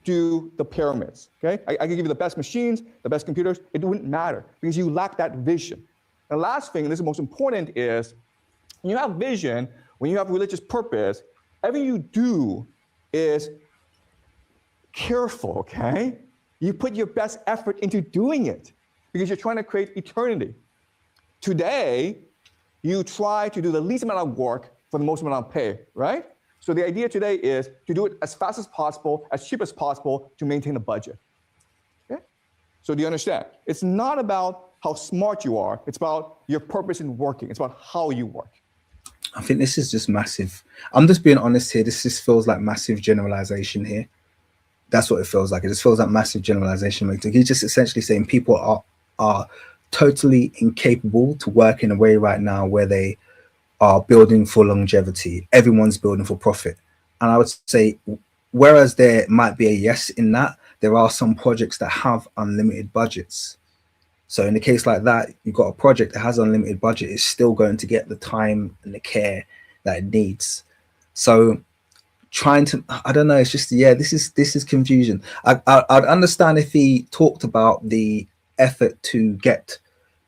do the pyramids, okay? I can give you the best machines, the best computers, it wouldn't matter because you lack that vision. The last thing, and this is most important, is when you have vision, when you have religious purpose, everything you do is careful, okay? You put your best effort into doing it because you're trying to create eternity. Today, you try to do the least amount of work for the most amount of pay, right? So the idea today is to do it as fast as possible, as cheap as possible to maintain a budget, okay? So do you understand? It's not about how smart you are, it's about your purpose in working, it's about how you work. I think this is just massive. I'm just being honest here. This just feels like massive generalization here. That's what it feels like. It just feels like massive generalization. He's just essentially saying people are totally incapable to work in a way right now where they are building for longevity. Everyone's building for profit. And I would say, whereas there might be a yes in that, there are some projects that have unlimited budgets. So in a case like that, you've got a project that has unlimited budget, it's still going to get the time and the care that it needs. So trying to, I don't know, it's just, yeah, this is confusion. I'd understand if he talked about the effort to get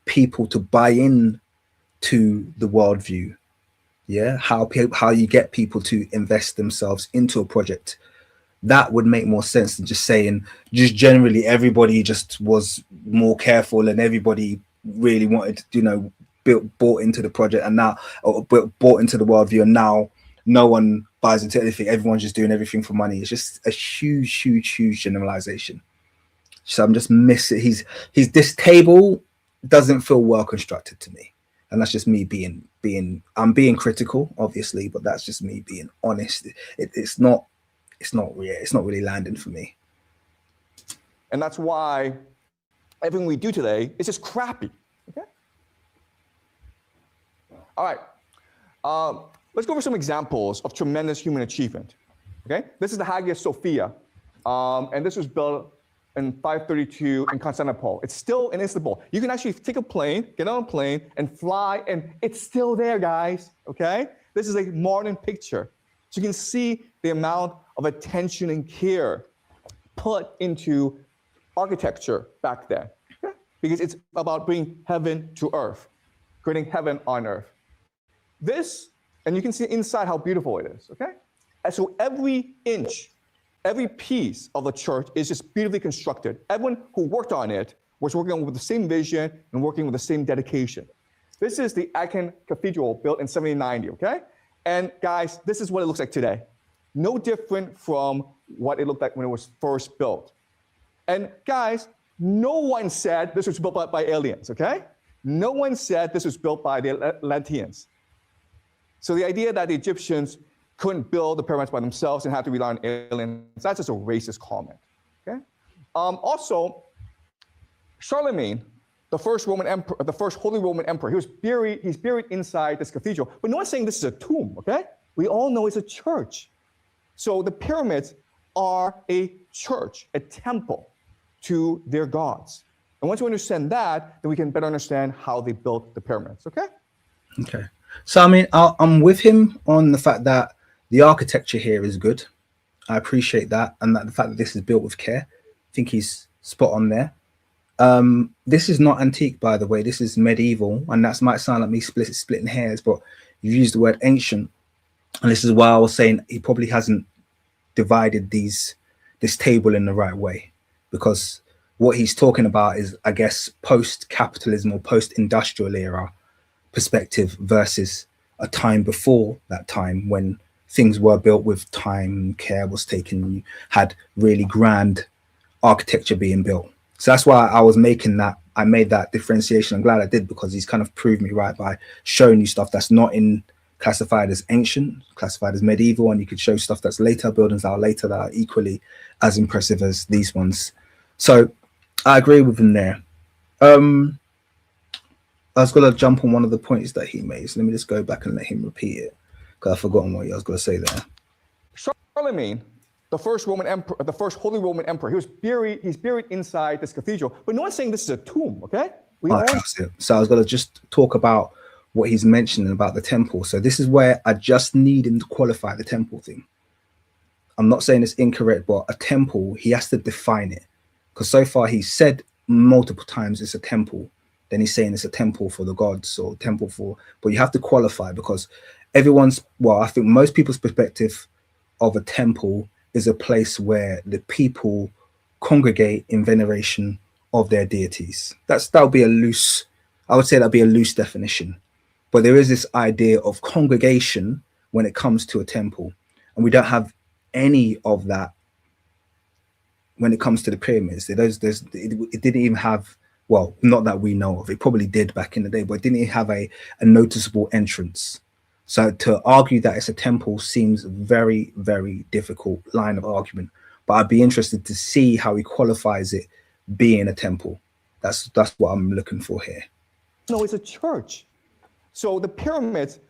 people to buy in to the worldview. Yeah, how you get people to invest themselves into a project. That would make more sense than just saying just generally everybody just was more careful and everybody really wanted to, you know, bought into the project and now, or bought into the worldview, and now no one buys into anything. Everyone's just doing everything for money. It's just a huge generalization. So I'm just missing. This table doesn't feel well constructed to me, and that's just me I'm being critical, obviously, but that's just me being honest. It's not really landing for me. And that's why everything we do today is just crappy. Okay. All right. Let's go over some examples of tremendous human achievement. Okay. This is the Hagia Sophia, and this was built in 532 in Constantinople. It's still in Istanbul. You can actually take a plane, get on a plane, and fly, and it's still there, guys. Okay. This is a modern picture, so you can see the amount of attention and care put into architecture back then, okay? Because it's about bringing heaven to earth, creating heaven on earth. This, and you can see inside how beautiful it is, okay? And so every inch, every piece of the church is just beautifully constructed. Everyone who worked on it was working with the same vision and working with the same dedication. This is the Aachen Cathedral built in 1790, okay? And guys, this is what it looks like today. No different from what it looked like when it was first built. And guys, no one said this was built by aliens, okay? No one said this was built by the Atlanteans. So the idea that the Egyptians couldn't build the pyramids by themselves and had to rely on aliens, that's just a racist comment, okay? Also, Charlemagne, the first Roman emperor, the first Holy Roman Emperor, he's buried inside this cathedral, but no one's saying this is a tomb, okay? We all know it's a church. So the pyramids are a church, a temple to their gods. And once you understand that, then we can better understand how they built the pyramids, okay? Okay. So, I mean, I'm with him on the fact that the architecture here is good. I appreciate that. And that the fact that this is built with care, I think he's spot on there. This is not antique, by the way. This is medieval. And that might sound like me splitting hairs, but you use the word ancient. And this is why I was saying he probably hasn't divided this table in the right way, because what he's talking about is, I guess, post-capitalism or post-industrial era perspective versus a time before that time when things were built with time, care was taken, you had really grand architecture being built. So that's why I made that differentiation. I'm glad I did, because he's kind of proved me right by showing you stuff that's not classified as ancient, classified as medieval, and you could show stuff that's later, buildings that are later that are equally as impressive as these ones. So I agree with him there. I was going to jump on one of the points that he made. So let me just go back and let him repeat it, because I've forgotten what I was going to say there. Charlemagne, the first Roman emperor, the first Holy Roman Emperor, he's buried inside this cathedral, but no one's saying this is a tomb, okay? So I was going to just talk about what he's mentioning about the temple. So this is where I just need him to qualify the temple thing. I'm not saying it's incorrect, but a temple, he has to define it. Because so far he said multiple times it's a temple. Then he's saying it's a temple for the gods or temple for, but you have to qualify because everyone's, well, I think most people's perspective of a temple is a place where the people congregate in veneration of their deities. That'll be a loose, I would say that'd be a loose definition. But there is this idea of congregation when it comes to a temple. And we don't have any of that when it comes to the pyramids. It didn't even have, well, not that we know of. It probably did back in the day, but it didn't even have a noticeable entrance. So to argue that it's a temple seems very, very difficult line of argument. But I'd be interested to see how he qualifies it being a temple. That's what I'm looking for here. No, it's a church. So the pyramids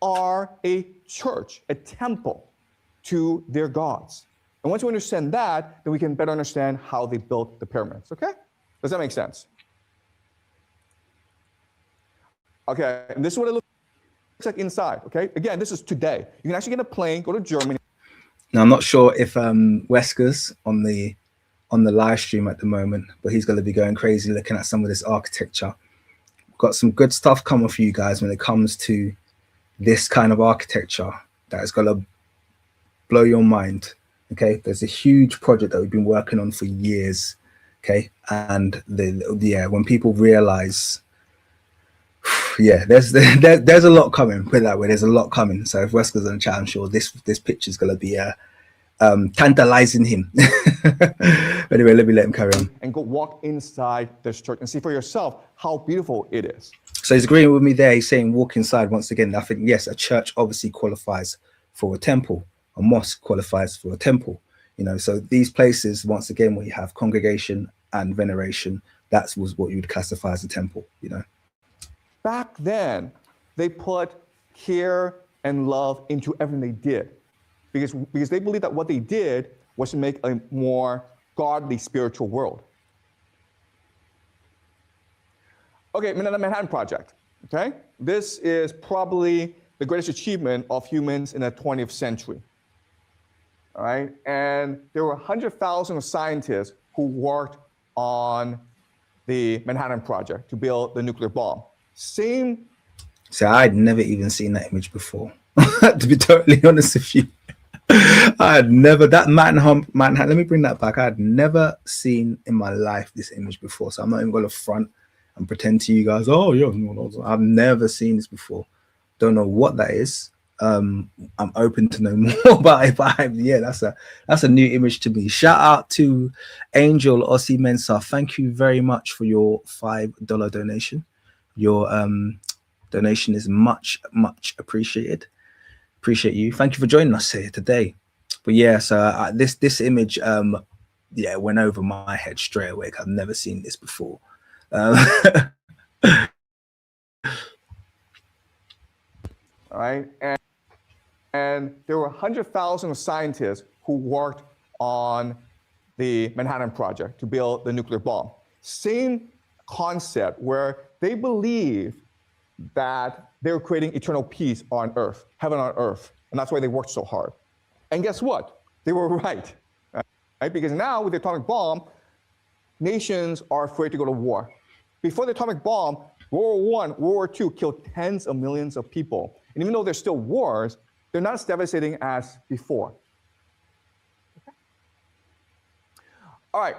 are a church, a temple to their gods. And once we understand that, then we can better understand how they built the pyramids, okay? Does that make sense? Okay, and this is what it looks like inside, okay? Again, this is today. You can actually get a plane, go to Germany. Now, I'm not sure if Wesker's on the live stream at the moment, but he's going to be going crazy looking at some of this architecture. We've got some good stuff coming for you guys when it comes to this kind of architecture that is going to blow your mind. Okay, there's a huge project that we've been working on for years. Okay, and when people realize, yeah, there's a lot coming. Put it that way, there's a lot coming. So if Wesker's in the chat, I'm sure this picture is going to be tantalizing him. Anyway, let him carry on. And go walk inside this church and see for yourself how beautiful it is. So he's agreeing with me there. He's saying walk inside once again. I think, yes, a church obviously qualifies for a temple. A mosque qualifies for a temple. You know, so these places, once again, where you have congregation and veneration, that was what you would classify as a temple, you know. Back then, they put care and love into everything they did because they believed that what they did was to make a more godly spiritual world. Okay, the Manhattan Project, okay? This is probably the greatest achievement of humans in the 20th century, all right? And there were 100,000 scientists who worked on the Manhattan Project to build the nuclear bomb. Same. So I'd never even seen that image before, to be totally honest with you. I had never, that Manhattan, let me bring that back. I had never seen in my life this image before. So I'm not even going to front and pretend to you guys, oh, yeah, I've never seen this before. Don't know what that is. I'm open to know more about it, but yeah, that's a new image to me. Shout out to Angel Ossie Mensah. Thank you very much for your $5 donation. Your donation is much appreciated. Appreciate you. Thank you for joining us here today. But yeah, so this image yeah, went over my head straight away. I've never seen this before. All right, and there were 100,000 scientists who worked on the Manhattan Project to build the nuclear bomb. Same concept where they believed that they were creating eternal peace on Earth, heaven on Earth, and that's why they worked so hard. And guess what? They were right, right? Because now with the atomic bomb, nations are afraid to go to war. Before the atomic bomb, World War I, World War II killed tens of millions of people. And even though there's still wars, they're not as devastating as before. Okay. All right,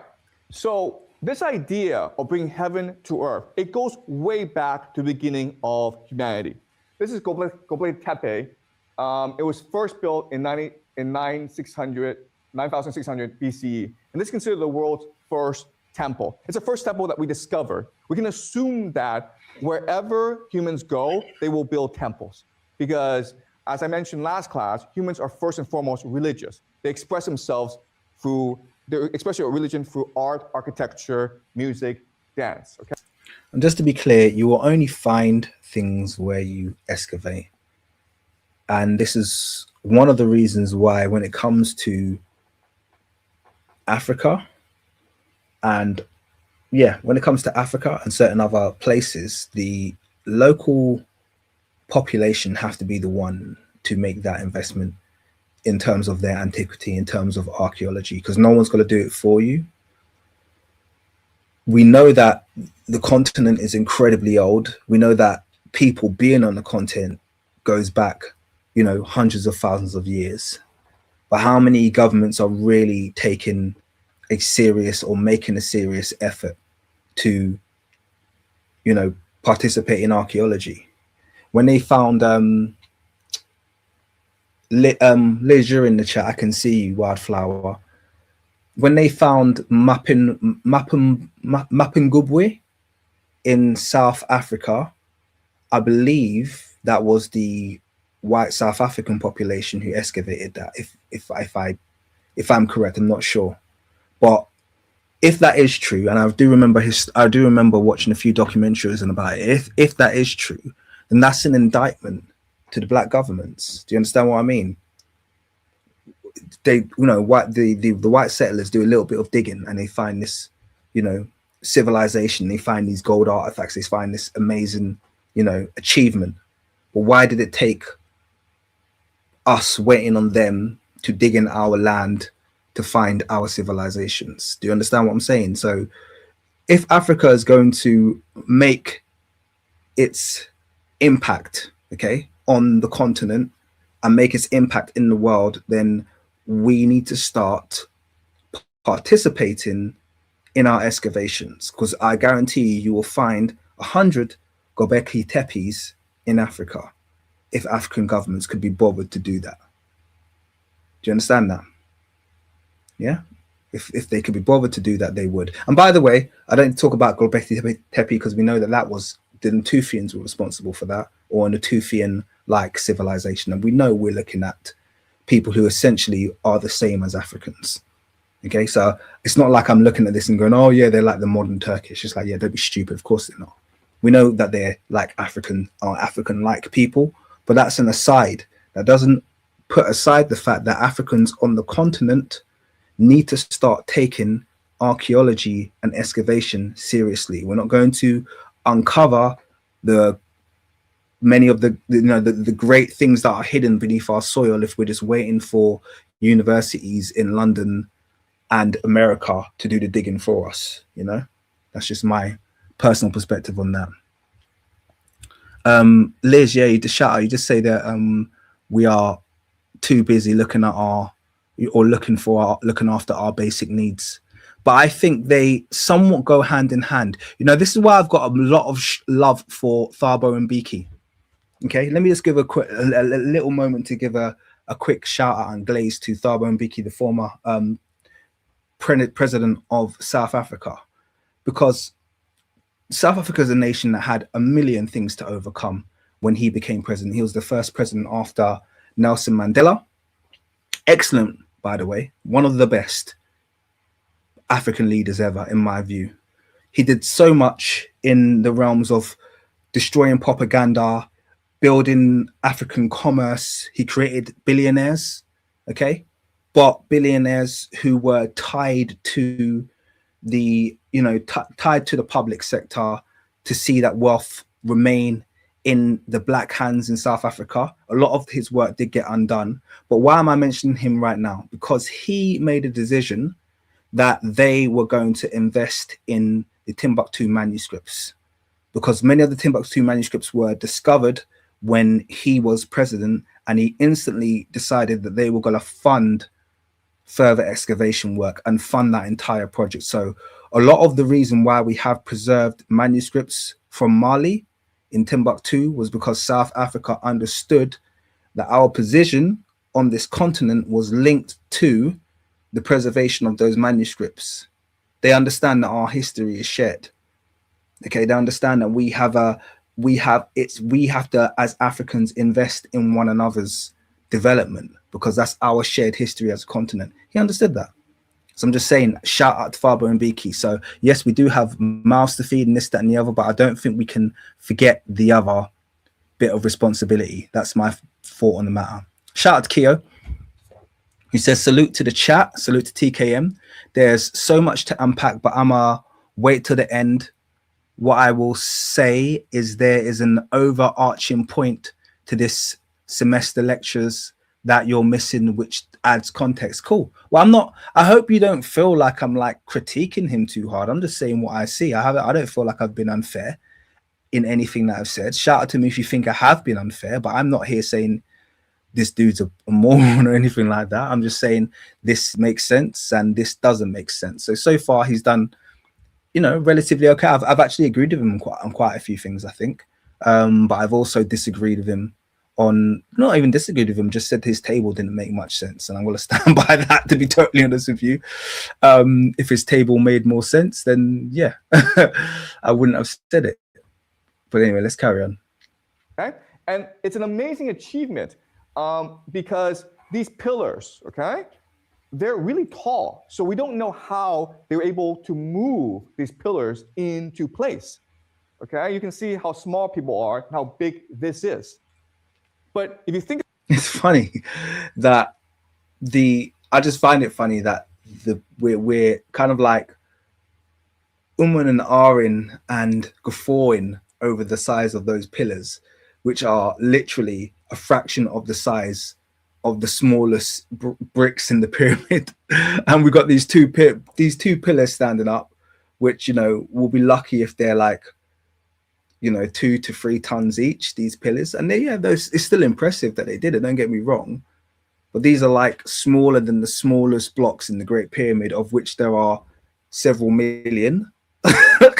so this idea of bringing heaven to earth, it goes way back to the beginning of humanity. This is Gobekli Tepe. It was first built in 9600 BCE. And this is considered the world's first temple. It's the first temple that we discovered. We can assume that wherever humans go, they will build temples. Because as I mentioned last class, humans are first and foremost religious. They express themselves through, they express your religion through art, architecture, music, dance, okay? And just to be clear, you will only find things where you excavate. And this is one of the reasons why when it comes to Africa, and yeah, when it comes to Africa and certain other places, the local population have to be the one to make that investment in terms of their antiquity, in terms of archaeology, because no one's going to do it for you. We know that the continent is incredibly old. We know that people being on the continent goes back, you know, hundreds of thousands of years. But how many governments are really taking a serious or making a serious effort to, you know, participate in archaeology? When they found Liz, you're in the chat, I can see you, Wildflower. When they found Mapungubwe in South Africa, I believe that was the white South African population who excavated that. If I'm correct, I'm not sure, but if that is true, and I do remember watching a few documentaries about it. If that is true, then that's an indictment to the black governments. Do you understand what I mean? They, you know, what the white settlers do a little bit of digging and they find this, you know, civilization. They find these gold artifacts. They find this amazing, you know, achievement. But why did it take us waiting on them to dig in our land to find our civilizations? Do you understand what I'm saying? So if Africa is going to make its impact, okay, on the continent and make its impact in the world, then we need to start participating in our excavations, because I guarantee you will find 100 Gobekli Tepes in Africa if African governments could be bothered to do that. Do you understand that? Yeah. If they could be bothered to do that, they would. And by the way, I don't talk about Gobekli Tepe because we know that was the Natufians were responsible for that, or a Natufian-like civilization. And we know we're looking at people who essentially are the same as Africans. Okay, so it's not like I'm looking at this and going, oh yeah, they're like the modern Turkish. It's like, yeah, don't be stupid. Of course they're not. We know that they're like African-like people, but that's an aside. That doesn't put aside the fact that Africans on the continent need to start taking archaeology and excavation seriously. We're not going to uncover many of the great things that are hidden beneath our soil if we're just waiting for universities in London and America to do the digging for us. You know, that's just my personal perspective on that. Liz, yeah, you just say that we are too busy looking after our basic needs. But I think they somewhat go hand in hand. You know, this is why I've got a lot of love for Thabo Mbeki. Okay, let me just give a little moment to give a quick shout out and glaze to Thabo Mbeki, the former president of South Africa, because South Africa is a nation that had a million things to overcome when he became president. He was the first president after Nelson Mandela. Excellent, by the way, one of the best African leaders ever, in my view. He did so much in the realms of destroying propaganda, building African commerce. He created billionaires, okay, but billionaires who were tied to the, tied to the public sector to see that wealth remain in the black hands in South Africa. A lot of his work did get undone. But why am I mentioning him right now? Because he made a decision that they were going to invest in the Timbuktu manuscripts, because many of the Timbuktu manuscripts were discovered when he was president, and he instantly decided that they were going to fund further excavation work and fund that entire project. So a lot of the reason why we have preserved manuscripts from Mali in Timbuktu was because South Africa understood that our position on this continent was linked to the preservation of those manuscripts. They understand that our history is shared. Okay, they understand that we have to, as Africans, invest in one another's development, because that's our shared history as a continent. He understood that. So I'm just saying, shout out to Thabo Mbeki. So yes, we do have mouths to feed and this, that, and the other, but I don't think we can forget the other bit of responsibility. That's my thought on the matter. Shout out to Keo, who says, salute to the chat, salute to TKM. There's so much to unpack, but I'ma wait till the end. What I will say is there is an overarching point to this semester lectures that you're missing, which adds context. Cool. Well, I'm not. I hope you don't feel like I'm like critiquing him too hard. I'm just saying what I see. I don't feel like I've been unfair in anything that I've said. Shout out to me if you think I have been unfair, but I'm not here saying this dude's a moron or anything like that. I'm just saying this makes sense and this doesn't make sense. So far he's done, relatively okay. I've actually agreed with him on quite a few things, I think. But I've also disagreed with him on, not even disagreed with him, just said his table didn't make much sense. And I'm going to stand by that, to be totally honest with you. If his table made more sense, then yeah, I wouldn't have said it. But anyway, let's carry on. Okay? And it's an amazing achievement because these pillars, okay, they're really tall. So we don't know how they were able to move these pillars into place. Okay, you can see how small people are, how big this is. But if you think, it's funny that I just find it funny that we're kind of like and ahhing and guffawing over the size of those pillars, which are literally a fraction of the size of the smallest bricks in the pyramid. And we've got these two pillars standing up, which, we'll be lucky if they're like, 2 to 3 tons each, these pillars. And it's still impressive that they did it, don't get me wrong. But these are like smaller than the smallest blocks in the Great Pyramid, of which there are several million.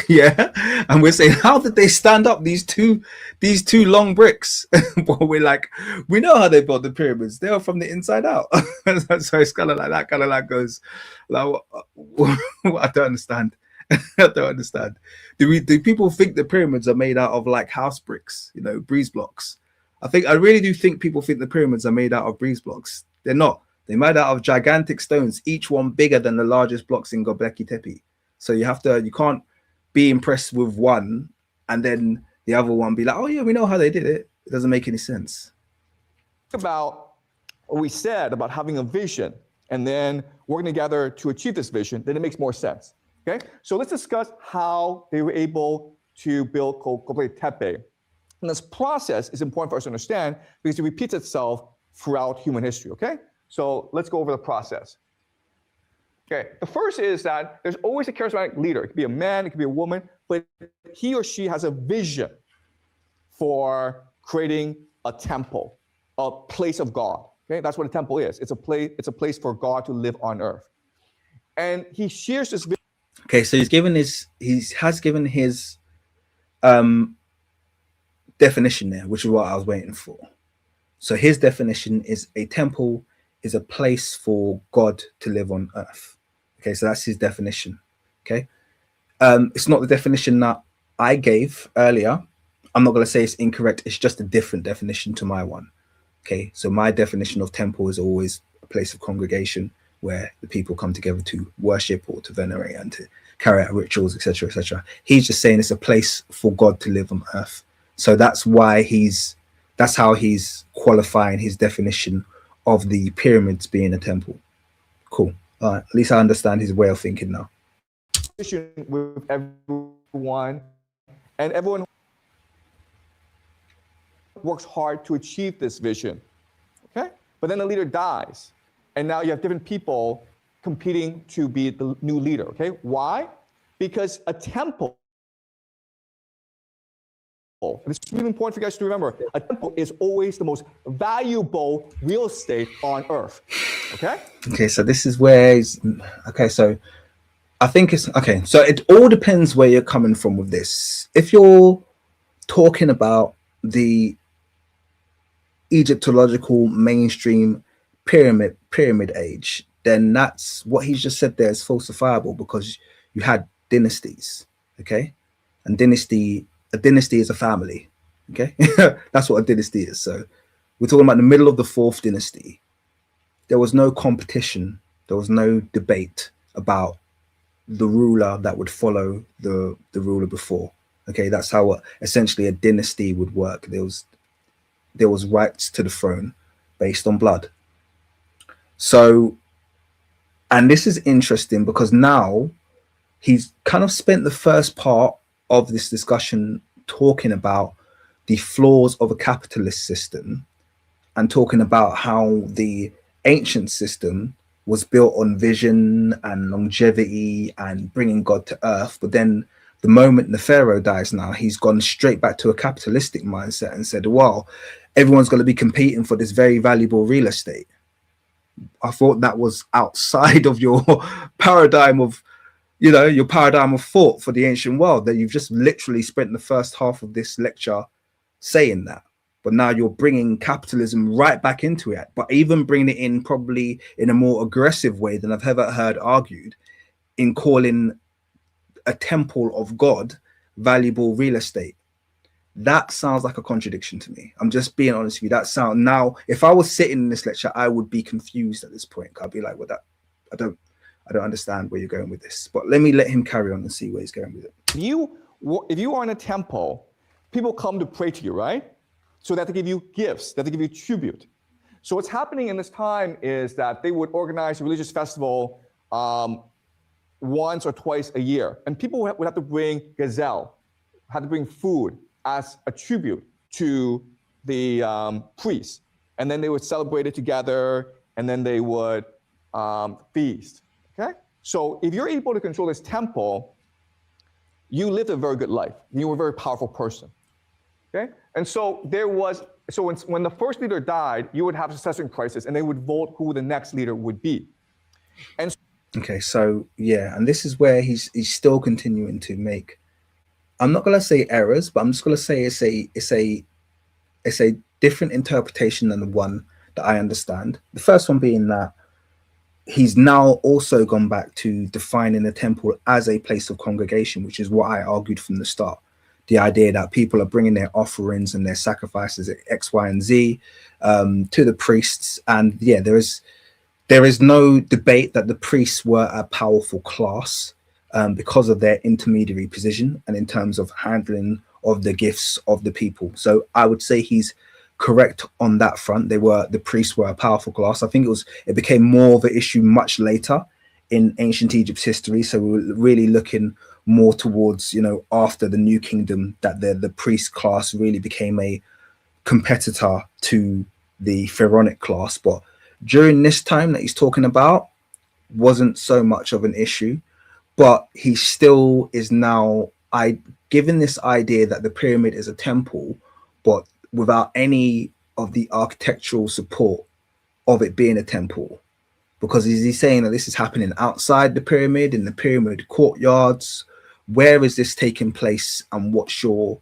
Yeah, and we're saying, how did they stand up these two long bricks? Well, we're like, we know how they built the pyramids. They are from the inside out. So it's kind of like that. Kind of like goes, like, I don't understand. I don't understand. Do people think the pyramids are made out of like house bricks? Breeze blocks. I really do think people think the pyramids are made out of breeze blocks. They're not. They're made out of gigantic stones, each one bigger than the largest blocks in Gobekli Tepe. So you can't be impressed with one and then the other one be like, oh yeah, we know how they did it. It doesn't make any sense. About what we said about having a vision and then working together to achieve this vision, then it makes more sense. Okay, so let's discuss how they were able to build Gobekli Tepe. And this process is important for us to understand because it repeats itself throughout human history. Okay, so let's go over the process. Okay, the first is that there's always a charismatic leader. It could be a man, it could be a woman, but he or she has a vision for creating a temple, a place of God. Okay, that's what a temple is. It's a place for God to live on earth. And he shares this vision. Okay, so he has given his definition there, which is what I was waiting for. So his definition is a temple is a place for God to live on earth. Okay, so that's his definition. Okay, it's not the definition that I gave earlier. I'm not going to say it's incorrect. It's just a different definition to my one. Okay, so my definition of temple is always a place of congregation where the people come together to worship or to venerate and to carry out rituals, etc., etc. He's just saying it's a place for God to live on earth. So that's how he's qualifying his definition of the pyramids being a temple. Cool. All right. At least I understand his way of thinking now. With everyone, and everyone works hard to achieve this vision. Okay? But then the leader dies. And now you have different people competing to be the new leader. Okay? Why? Because a temple, and it's really important for you guys to remember, a temple is always the most valuable real estate on earth. Okay? Okay, so this is where so I think it's okay. So it all depends where you're coming from with this. If you're talking about the Egyptological mainstream pyramid age, then that's what he's just said there is falsifiable, because you had dynasties. Okay, and a dynasty is a family. Okay, that's what a dynasty is. So we're talking about the middle of the 4th dynasty. There was no competition. There was no debate about the ruler that would follow the ruler before. Okay, that's how essentially a dynasty would work. There was rights to the throne based on blood. So, and this is interesting because now he's kind of spent the first part of this discussion talking about the flaws of a capitalist system and talking about how the ancient system was built on vision and longevity and bringing God to earth. But then the moment the pharaoh dies now, he's gone straight back to a capitalistic mindset and said, well, everyone's going to be competing for this very valuable real estate. I thought that was outside of your paradigm of, your paradigm of thought for the ancient world, that you've just literally spent the first half of this lecture saying that. But now you're bringing capitalism right back into it, but even bringing it in probably in a more aggressive way than I've ever heard argued, in calling a temple of God valuable real estate. That sounds like a contradiction to me. I'm just being honest with you. That sound, now, if I was sitting in this lecture, I would be confused at this point. I'd be like, well, I don't understand where you're going with this. But let me let him carry on and see where he's going with it. If you are in a temple, people come to pray to you, right? So that they give you gifts, that they give you tribute. So what's happening in this time is that they would organize a religious festival once or twice a year. And people would have to bring gazelle, had to bring food as a tribute to the priest. And then they would celebrate it together, and then they would feast, okay? So if you're able to control this temple, you lived a very good life. You were a very powerful person, okay? And so when the first leader died, you would have a succession crisis, and they would vote who the next leader would be. And okay, so yeah, and this is where he's still continuing to make, I'm not going to say errors, but I'm just going to say it's a different interpretation than the one that I understand. The first one being that he's now also gone back to defining the temple as a place of congregation, which is what I argued from the start. The idea that people are bringing their offerings and their sacrifices at X, Y, and Z to the priests. And yeah, there is no debate that the priests were a powerful class because of their intermediary position and in terms of handling of the gifts of the people. So I would say he's correct on that front. The priests were a powerful class. I think it became more of an issue much later in ancient Egypt's history. So we were really looking more towards, after the New Kingdom, that the priest class really became a competitor to the pharaonic class. But during this time that he's talking about, wasn't so much of an issue. But he still is now given this idea that the pyramid is a temple, but without any of the architectural support of it being a temple. Because is he saying that this is happening outside the pyramid, in the pyramid courtyards? Where is this taking place, and what's your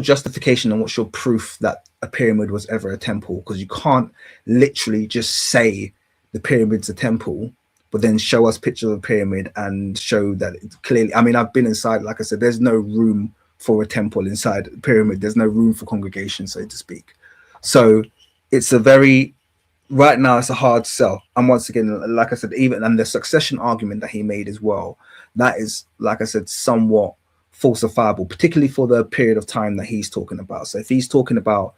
justification and what's your proof that a pyramid was ever a temple? Because you can't literally just say the pyramid's a temple, but then show us pictures of a pyramid and show that it's clearly, I mean, I've been inside, like I said, there's no room for a temple inside the pyramid. There's no room for congregation, so to speak. So it's right now it's a hard sell. And once again, like I said, even and the succession argument that he made as well, that is, like I said, somewhat falsifiable, particularly for the period of time that he's talking about. So if he's talking about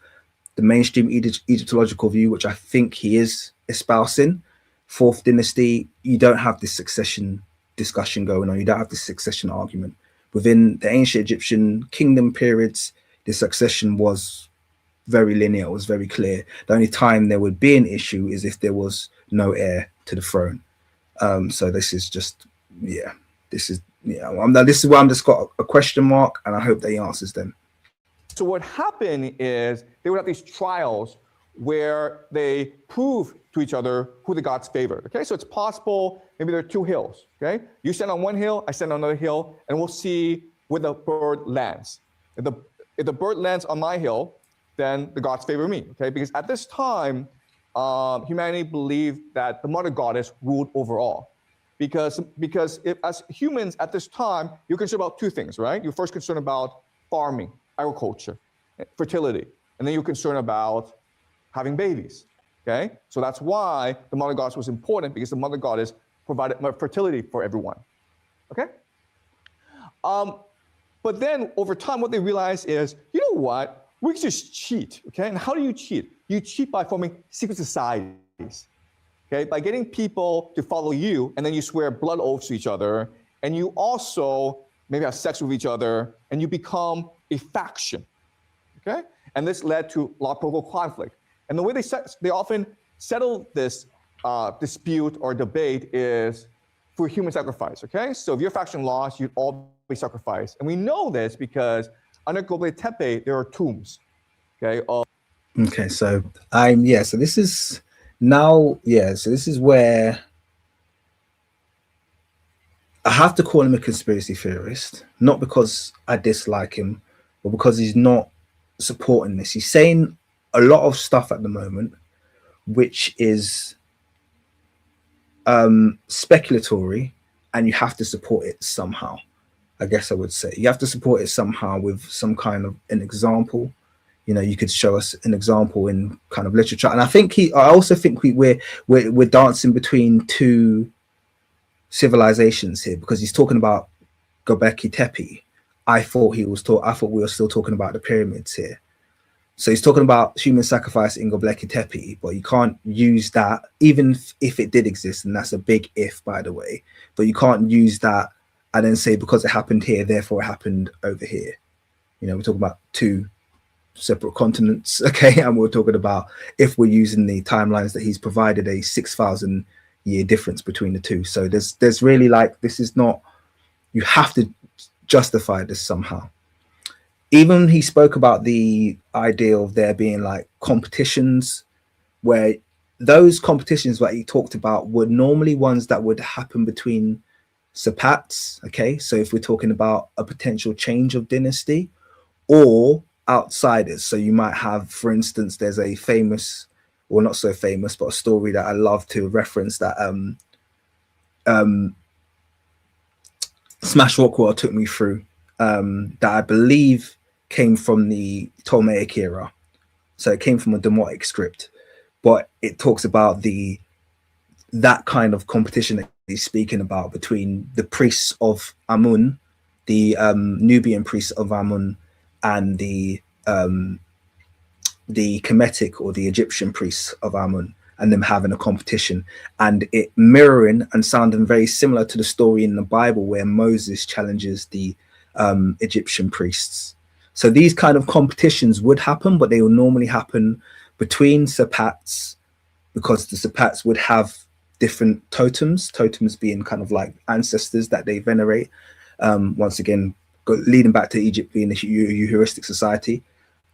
the mainstream Egyptological view, which I think he is espousing, Fourth Dynasty, you don't have this succession discussion going on. You don't have this succession argument. Within the ancient Egyptian kingdom periods, the succession was very linear. It was very clear. The only time there would be an issue is if there was no heir to the throne. So this is just, this is where I'm just got a question mark, and I hope that he answers them. So what happened is they would have these trials where they prove to each other who the gods favored. Okay, so it's possible maybe there are two hills. Okay, you stand on one hill, I stand on another hill, and we'll see where the bird lands. If the bird lands on my hill, then the gods favor me. Okay, because at this time, humanity believed that the mother goddess ruled over all. Because if, as humans at this time, you're concerned about two things, right? You're first concerned about farming, agriculture, fertility, and then you're concerned about having babies. Okay, so that's why the mother goddess was important, because the mother goddess provided fertility for everyone. Okay, but then over time, what they realized is, you know what? We can just cheat. Okay, and how do you cheat? You cheat by forming secret societies. Okay, by getting people to follow you, and then you swear blood oaths to each other, and you also maybe have sex with each other, and you become a faction. Okay, And this led to a lot of political conflict. And the way they often settle this dispute or debate is through human sacrifice, okay? So if your faction lost, you'd all be sacrificed. And we know this because under Gobekli Tepe, there are tombs, okay? Okay, so so this is now, so this is where I have to call him a conspiracy theorist, not because I dislike him, but because he's not supporting this. He's saying a lot of stuff at the moment, which is speculatory, and you have to support it somehow. I guess I would say you have to support it somehow with some kind of an example. You know, you could show us an example in kind of literature, and I also think we're dancing between two civilizations here, because he's talking about Gobekli Tepe. I thought we were still talking about the pyramids here. So he's talking about human sacrifice in Gobekli Tepe, but you can't use that, even if it did exist, and that's a big if, by the way. But you can't use that and then say because it happened here, therefore it happened over here. You know, we're talking about two separate continents, okay? And we're talking about, if we're using the timelines that he's provided, a 6,000 year difference between the two. So there's really, like, this is not, you have to justify this somehow. Even he spoke about the idea of there being like competitions, where those competitions that he talked about were normally ones that would happen between Sapats, okay? So if we're talking about a potential change of dynasty, or outsiders. So you might have, for instance, there's a famous, or not so famous, but a story that I love to reference, that Smash Rockwell took me through, that I believe came from the Ptolemaic era. So it came from a Demotic script, but it talks about that kind of competition that he's speaking about between the priests of Amun, the Nubian priests of Amun, and the Kemetic or the Egyptian priests of Amun, and them having a competition, and it mirroring and sounding very similar to the story in the Bible where Moses challenges the Egyptian priests. So these kind of competitions would happen, but they will normally happen between Sapats, because the Sapats would have different totems being kind of like ancestors that they venerate. Once again, leading back to Egypt being a heuristic society,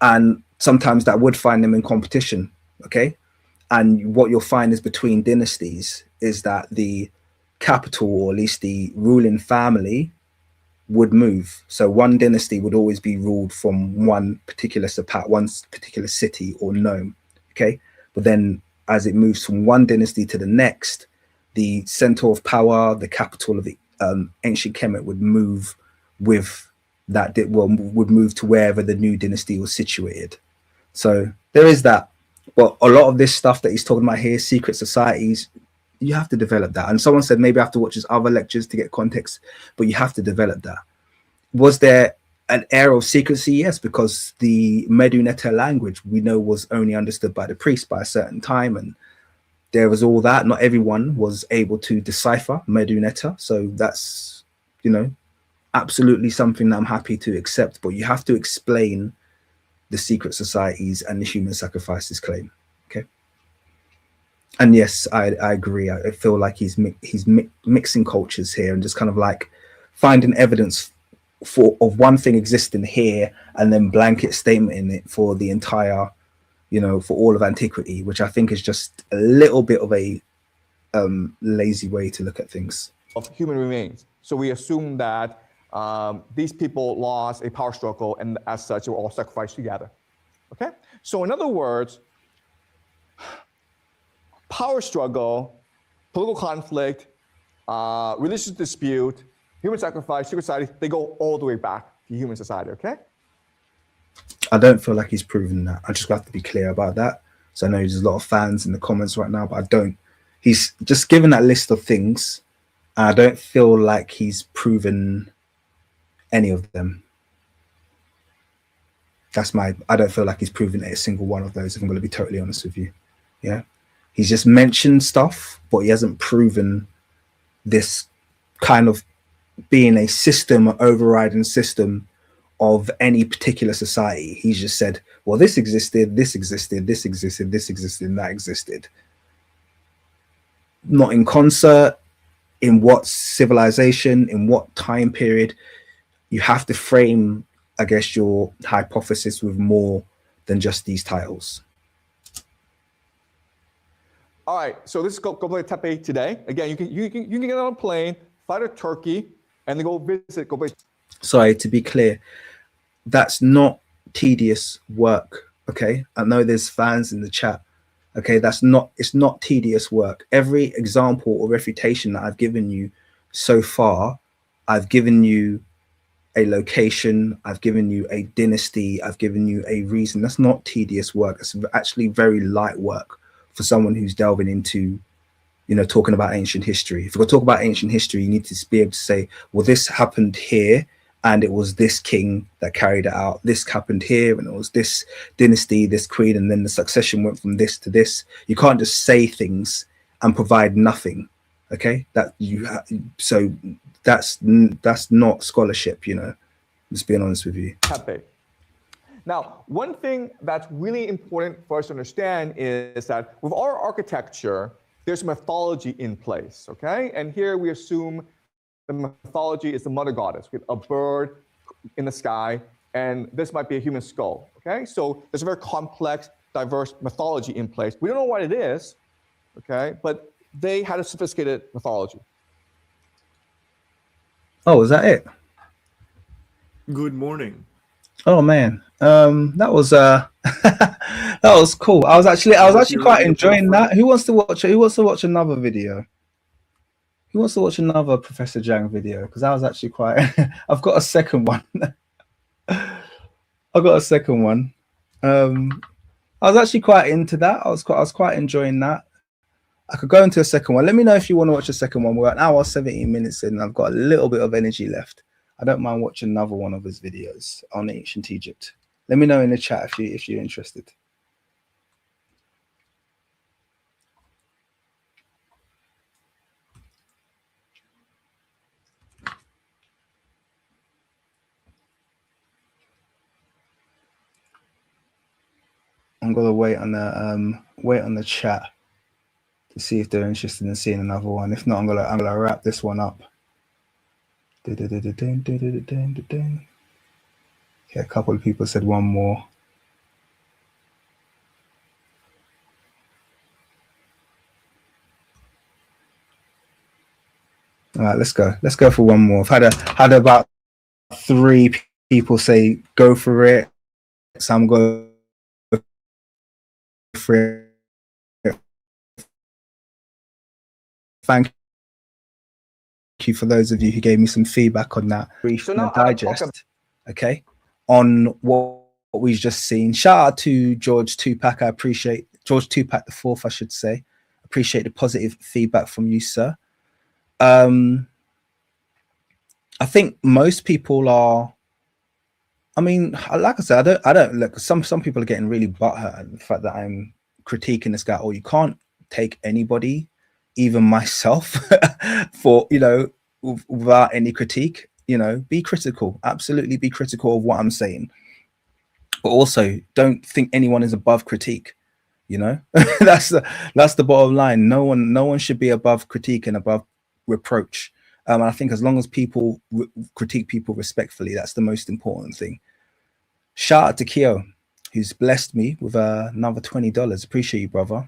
and sometimes that would find them in competition, okay? And what you'll find is between dynasties is that the capital, or at least the ruling family, would move. So one dynasty would always be ruled from one particular Sapat, one particular city or nome, okay? But then as it moves from one dynasty to the next, the center of power, the capital of the ancient Kemet would move with that, would move to wherever the new dynasty was situated. So there is that. But a lot of this stuff that he's talking about here, secret societies, you have to develop that. And someone said maybe I have to watch his other lectures to get context, but you have to develop that. Was there an air of secrecy? Yes, because the Meduneta language we know was only understood by the priest by a certain time, and there was all that. Not everyone was able to decipher Meduneta. So that's, you know, absolutely something that I'm happy to accept, but you have to explain the secret societies and the human sacrifices claim, okay? And yes, I agree. I feel like he's mixing cultures here and just kind of like finding evidence of one thing existing here and then blanket statement in it for the entire, you know, for all of antiquity, which I think is just a little bit of a lazy way to look at things. Of human remains. So we assume that these people lost a power struggle, and as such, they were all sacrificed together. Okay? So in other words, power struggle, political conflict, religious dispute, human sacrifice, secret society, they go all the way back to human society, okay? I don't feel like he's proven that. I just have to be clear about that. So I know there's a lot of fans in the comments right now, but I don't. He's just given that list of things, and I don't feel like he's proven any of them. I don't feel like he's proven a single one of those, if I'm going to be totally honest with you. Yeah. He's just mentioned stuff, but he hasn't proven this kind of being a system, an overriding system of any particular society. He's just said, well, this existed, this existed, this existed, this existed, and that existed. Not in concert, in what civilization, in what time period. You have to frame, I guess, your hypothesis with more than just these titles. All right, so this is Gobekli Tepe today. Again, you can get on a plane, fly to Turkey, and then go visit Gobekli. Sorry, to be clear, that's not tedious work. Okay, I know there's fans in the chat. Okay, it's not tedious work. Every example or refutation that I've given you so far, I've given you a location, I've given you a dynasty, I've given you a reason. That's not tedious work. It's actually very light work for someone who's delving into, you know, talking about ancient history. If we're going to talk about ancient history, you need to be able to say, well, this happened here, and it was this king that carried it out. This happened here, and it was this dynasty, this queen, and then the succession went from this to this. You can't just say things and provide nothing. Okay, so that's not scholarship, you know. Just being honest with you. Tepe. Now, one thing that's really important for us to understand is that with our architecture, there's mythology in place, okay? And here we assume the mythology is the mother goddess with a bird in the sky, and this might be a human skull, okay? So there's a very complex, diverse mythology in place. We don't know what it is, okay? But they had a sophisticated mythology. Oh, is that it? Good morning. Oh man, that was that was cool. I was actually quite enjoying that. Who wants to watch another video? Who wants to watch another Professor Jiang video? Because I was actually quite. I've got a second one. I've got a second one. I was actually quite into that. I was quite enjoying that. I could go into a second one. Let me know if you want to watch a second one. We're an hour 17 minutes in, and I've got a little bit of energy left. I don't mind watching another one of his videos on ancient Egypt. Let me know in the chat if you're interested. I'm gonna wait on the chat to see if they're interested in seeing another one. If not, I'm gonna wrap this one up. Yeah, a couple of people said one more. All right, let's go. Let's go for one more. I've had about 3 people say go for it, so I'm going for it. Thank you for those of you who gave me some feedback on that brief digest. Okay, on what we've just seen. Shout out to George Tupac. I appreciate George Tupac the fourth, I should say. Appreciate the positive feedback from you, sir. I think most people are. I mean, like I said, I don't look. Some people are getting really butthurt at the fact that I'm critiquing this guy. Or you can't take anybody, even myself, for without any critique. You know, be critical. Absolutely, be critical of what I'm saying. But also, don't think anyone is above critique. You know, that's the bottom line. No one should be above critique and above reproach. And I think as long as people critique people respectfully, that's the most important thing. Shout out to Kyo, who's blessed me with another $20. Appreciate you, brother.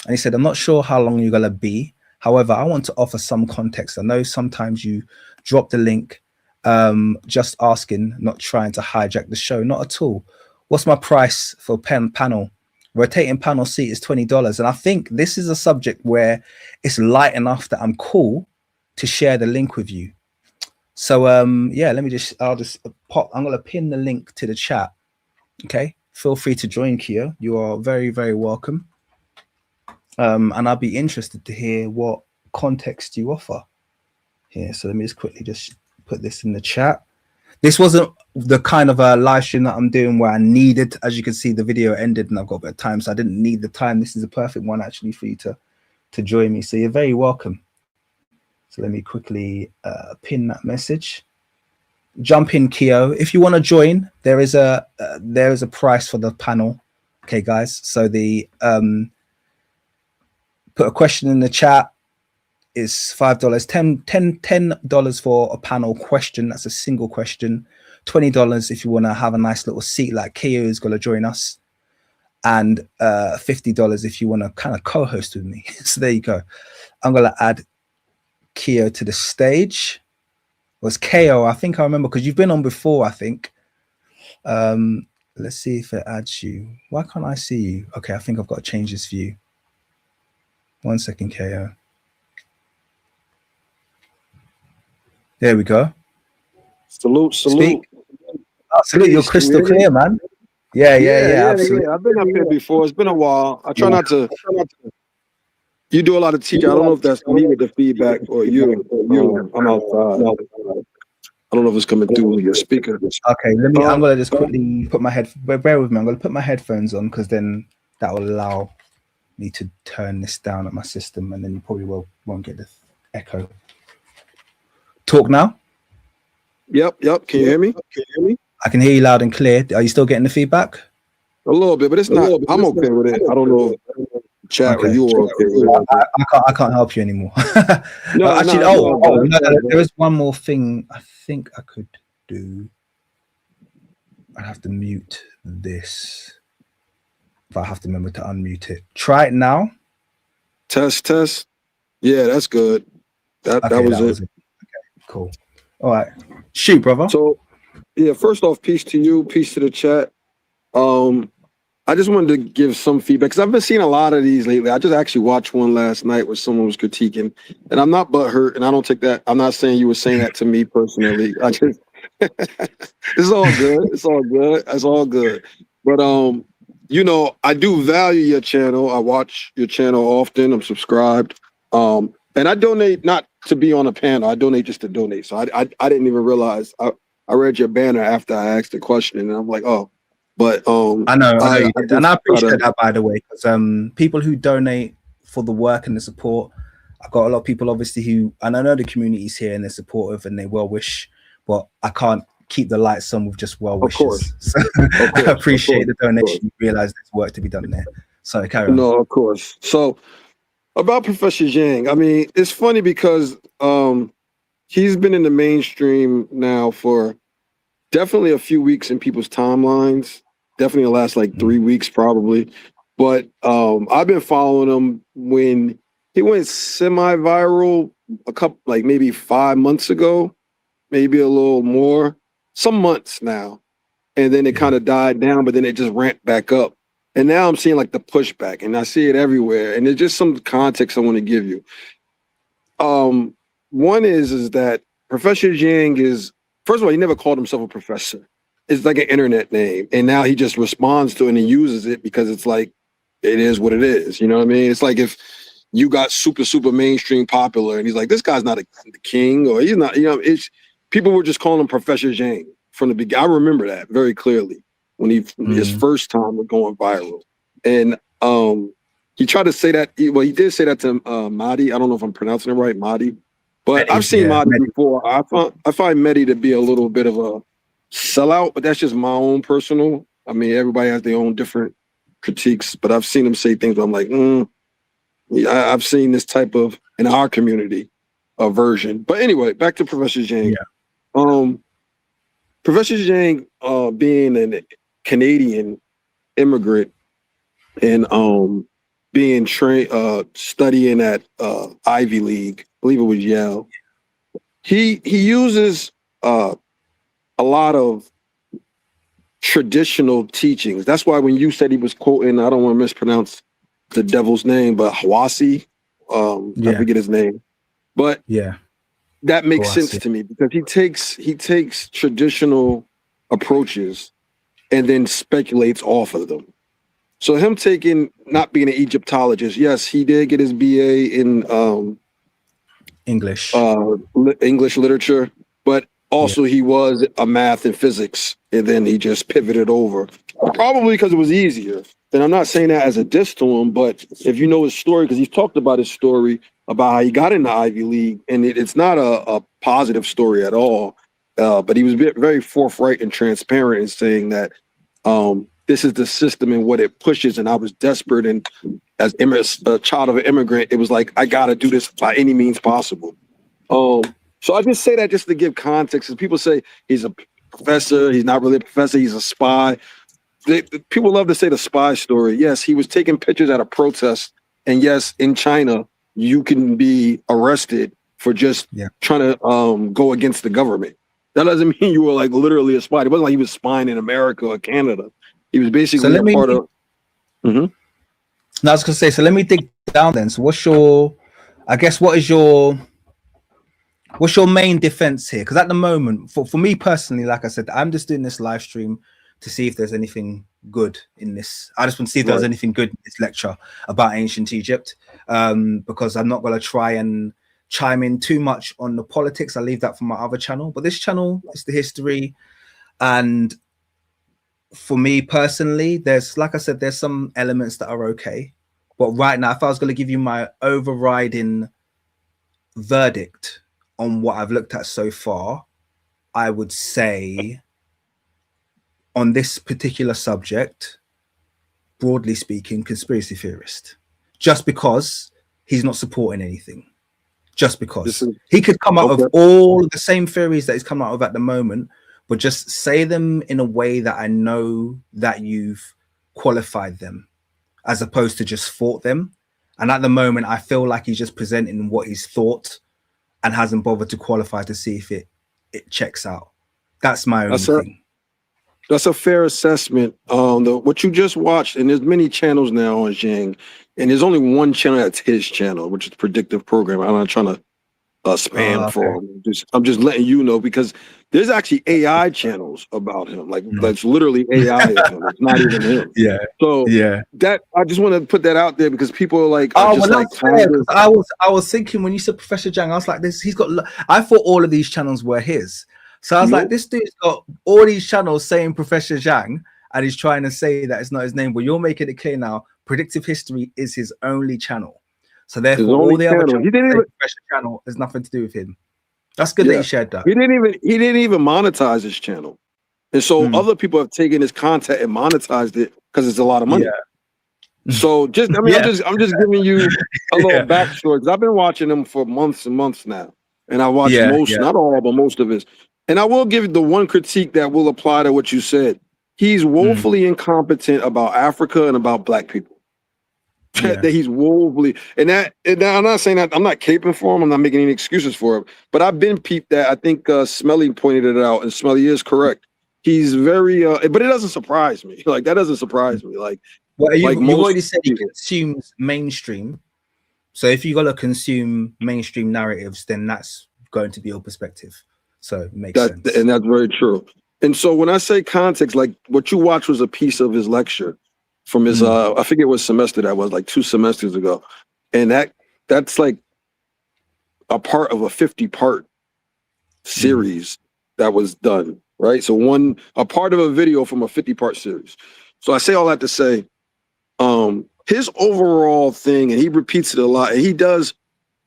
And he said, I'm not sure how long you're going to be. However, I want to offer some context. I know sometimes you drop the link just asking, not trying to hijack the show. Not at all. What's my price for panel? Rotating panel seat is $20. And I think this is a subject where it's light enough that I'm cool to share the link with you. So yeah, I'm gonna pin the link to the chat. Okay, feel free to join, Kyo. You are very, very welcome. And I'll be interested to hear what context you offer here. So let me just quickly just put this in the chat. This wasn't the kind of a live stream that I'm doing where I needed, as you can see, the video ended and I've got a bit of time, so I didn't need the time. This is a perfect one actually for you to join me. So you're very welcome. So let me quickly pin that message. jump in, Keo. If you want to join, there is a price for the panel. Okay, guys. So the put a question in the chat. Is $5, $10 for a panel question. That's a single question. $20 if you want to have a nice little seat like Keo is going to join us, and $50 if you want to kind of co-host with me. So there you go. I'm going to add Keo to the stage. It was Ko, I think I remember, because you've been on before, I think. Let's see if it adds you. Why can't I see you? Okay, I think I've got to change this view. 1 second, Ko. There we go. Salute. Speak. Oh, salute. You're crystal clear, man. Yeah, absolutely. Yeah. I've been up here before. It's been a while. I try not to. You do a lot of teaching. I don't know if that's me with the feedback or you. I'm outside. I don't know if it's coming through your speaker. Okay, let me. I'm gonna just quickly put my bear with me. I'm gonna put my headphones on, because then that will allow me to turn this down at my system, and then you probably won't get the echo. Talk now. Yep. Can you hear me? I can hear you loud and clear. Are you still getting the feedback? A little bit, but it's not. I'm okay with it. I don't know. Chat, Okay. or you are okay with it? I can't help you anymore. No, actually, no, there is one more thing I think I could do. I have to mute this, but I have to remember to unmute it. Try it now. Test. Yeah, that's good. That was it. Okay, cool. All right, shoot, brother. So, yeah, first off, peace to you, peace to the chat. I just wanted to give some feedback, because I've been seeing a lot of these lately. I just actually watched one last night where someone was critiquing, and I'm not butthurt, and I don't take that. I'm not saying you were saying that to me personally. I just, it's all good. It's all good. But I do value your channel. I watch your channel often. I'm subscribed. And I donate not to be on a panel. I donate just to donate. So I didn't even realize. I read your banner after I asked the question, and I'm like, oh. But I know you did. And I appreciate that, by the way, because people who donate for the work and the support, I've got a lot of people obviously who, and I know the community's here and they're supportive and they well wish, but I can't keep the lights on with just well wishes. Of course. So I appreciate the donation. You realize there's work to be done there. So carry on. No, of course. So about Professor Jiang, I mean, it's funny because he's been in the mainstream now for definitely a few weeks in people's timelines. Definitely the last like 3 weeks probably. But I've been following him when he went semi-viral a couple, like maybe 5 months ago, maybe a little more, some months now. And then it kind of died down, but then it just ramped back up. And now I'm seeing like the pushback, and I see it everywhere. And there's just some context I want to give you. One is that Professor Jiang is, first of all, he never called himself a professor. It's like an internet name. And now he just responds to it and he uses it because it's like, it is what it is. You know what I mean? It's like if you got super mainstream popular and he's like, this guy's not the king, or he's not, people were just calling him Professor Jiang from the beginning. I remember that very clearly when his first time was going viral. And he tried to say that, he did say that to Mahdi. I don't know if I'm pronouncing it right, Mahdi. But I've seen Mahdi before. I find Mehdi to be a little bit of a sellout, but that's just my own personal. I mean, everybody has their own different critiques, but I've seen him say things where I'm like, I've seen this type of, in our community, version. But anyway, back to Professor Jiang. Yeah. Professor Jiang, being a Canadian immigrant and being trained, studying at Ivy League, I believe it was Yale. He uses a lot of traditional teachings. That's why when you said he was quoting, I don't want to mispronounce the devil's name, but Hawassi, I forget his name, but that makes sense to me, because he takes traditional approaches and then speculates off of them. So him not being an Egyptologist, yes, he did get his BA in English literature, but also he was a math and physics, and then he just pivoted over, probably because it was easier. And I'm not saying that as a diss to him, but if you know his story, because he's talked about his story about how he got into Ivy League, and it's not a positive story at all. But he was very forthright and transparent in saying that this is the system and what it pushes. And I was desperate, and as a child of an immigrant, it was like, I got to do this by any means possible. So I just say that just to give context. Because people say he's a professor, he's not really a professor, he's a spy. People love to say the spy story. Yes, he was taking pictures at a protest. And yes, in China, you can be arrested for just trying to go against the government. That doesn't mean you were like literally a spy. It wasn't like he was spying in America or Canada. He was basically a part of. Now I was gonna say, so let me dig down then. So what's your main defense here? Because at the moment, for me personally, like I said, I'm just doing this live stream to see if there's anything good in this. I just want to see if there's anything good in this lecture about ancient Egypt, because I'm not going to try and chime in too much on the politics. I leave that for my other channel, but this channel is the history. And for me personally, there's, like I said, there's some elements that are okay, but right now, if I was going to give you my overriding verdict on what I've looked at so far, I would say on this particular subject, broadly speaking, conspiracy theorist, just because he's not supporting anything, just because he could come out of all the same theories that he's come out of at the moment, but just say them in a way that I know that you've qualified them, as opposed to just thought them. And at the moment, I feel like he's just presenting what he's thought and hasn't bothered to qualify to see if it checks out. That's my own thing. That's a fair assessment. What you just watched, and there's many channels now on Jiang, and there's only one channel that's his channel, which is Predictive Programming. I'm not trying to spam for him. I'm just letting you know, because there's actually AI channels about him. Like that's literally AI. It's not even him. Yeah. So that I just want to put that out there, because people are like, I was thinking when you said Professor Jiang, I was like, I thought all of these channels were his. So I was like, this dude's got all these channels saying Professor Jiang, and he's trying to say that it's not his name. But you're making it clear now, Predictive History is his only channel. So therefore, all the other channels, Professor channel has nothing to do with him. That's good that you shared that. He didn't even monetize his channel, and so other people have taken his content and monetized it because it's a lot of money. So I'm just giving you a little backstory, because I've been watching him for months and months now, and I watch not all, but most of his. And I will give the one critique that will apply to what you said. He's woefully incompetent about Africa and about Black people. That he's woefully, and I'm not saying that, I'm not caping for him, I'm not making any excuses for him, but I've been peeped that. I think Smelly pointed it out, and Smelly is correct. He's very, but it doesn't surprise me. Like, that doesn't surprise me. Like, well, you already said he consumes mainstream. So if you got to consume mainstream narratives, then that's going to be your perspective. So it makes sense. And that's very true. And so when I say context, like what you watched was a piece of his lecture from his, I forget what semester that was, like 2 semesters ago. And that's like a part of a 50-part series that was done, right? So a part of a video from a 50-part series. So I say all that to say, his overall thing, and he repeats it a lot, and he does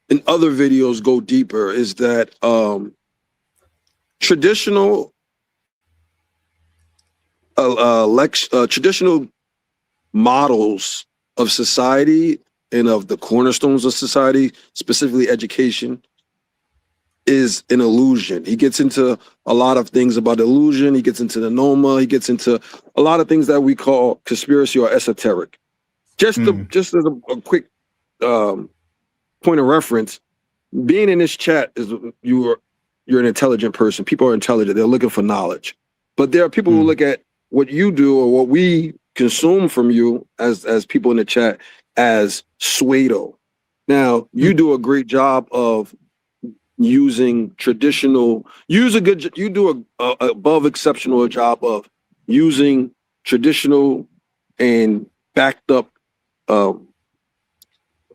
in other videos go deeper, is that traditional traditional models of society and of the cornerstones of society, specifically education, is an illusion. He gets into a lot of things about illusion. He gets into the Noma. He gets into a lot of things that we call conspiracy or esoteric. Just as a quick point of reference, being in this chat is you're an intelligent person. People are intelligent. They're looking for knowledge. But there are people who look at what you do or what we consume from you as people in the chat as pseudo. Now, you do a great job of using traditional, you do a above exceptional job of using traditional and backed up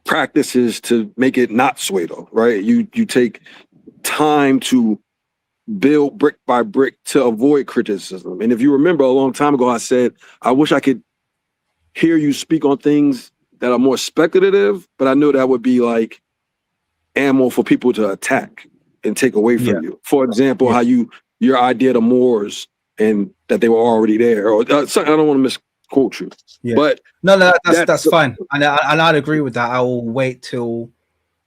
practices to make it not pseudo, right? You take time to build brick by brick to avoid criticism. And if you remember, a long time ago, I said, I wish I could hear you speak on things that are more speculative, but I know that would be like ammo for people to attack and take away from you. For example, how you your idea of the Moors and that they were already there. Or I don't want to misquote you, Yeah. but No, that's fine, and I'd agree with that. I will wait till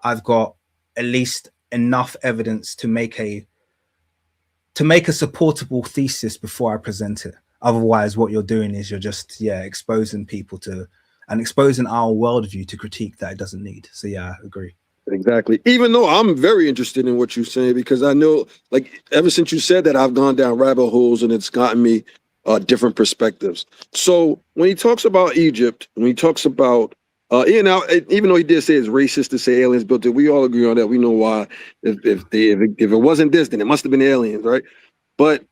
I've got at least enough evidence to make a supportable thesis before I present it. Otherwise, what you're doing is you're just exposing people to and exposing our worldview to critique that it doesn't need. So yeah, I agree. Exactly. Even though I'm very interested in what you're saying, because I know, like, ever since you said that, I've gone down rabbit holes and it's gotten me different perspectives. So when he talks about Egypt, when he talks about, even though he did say it's racist to say aliens built it, we all agree on that. We know why. If it wasn't this, then it must have been aliens, right? But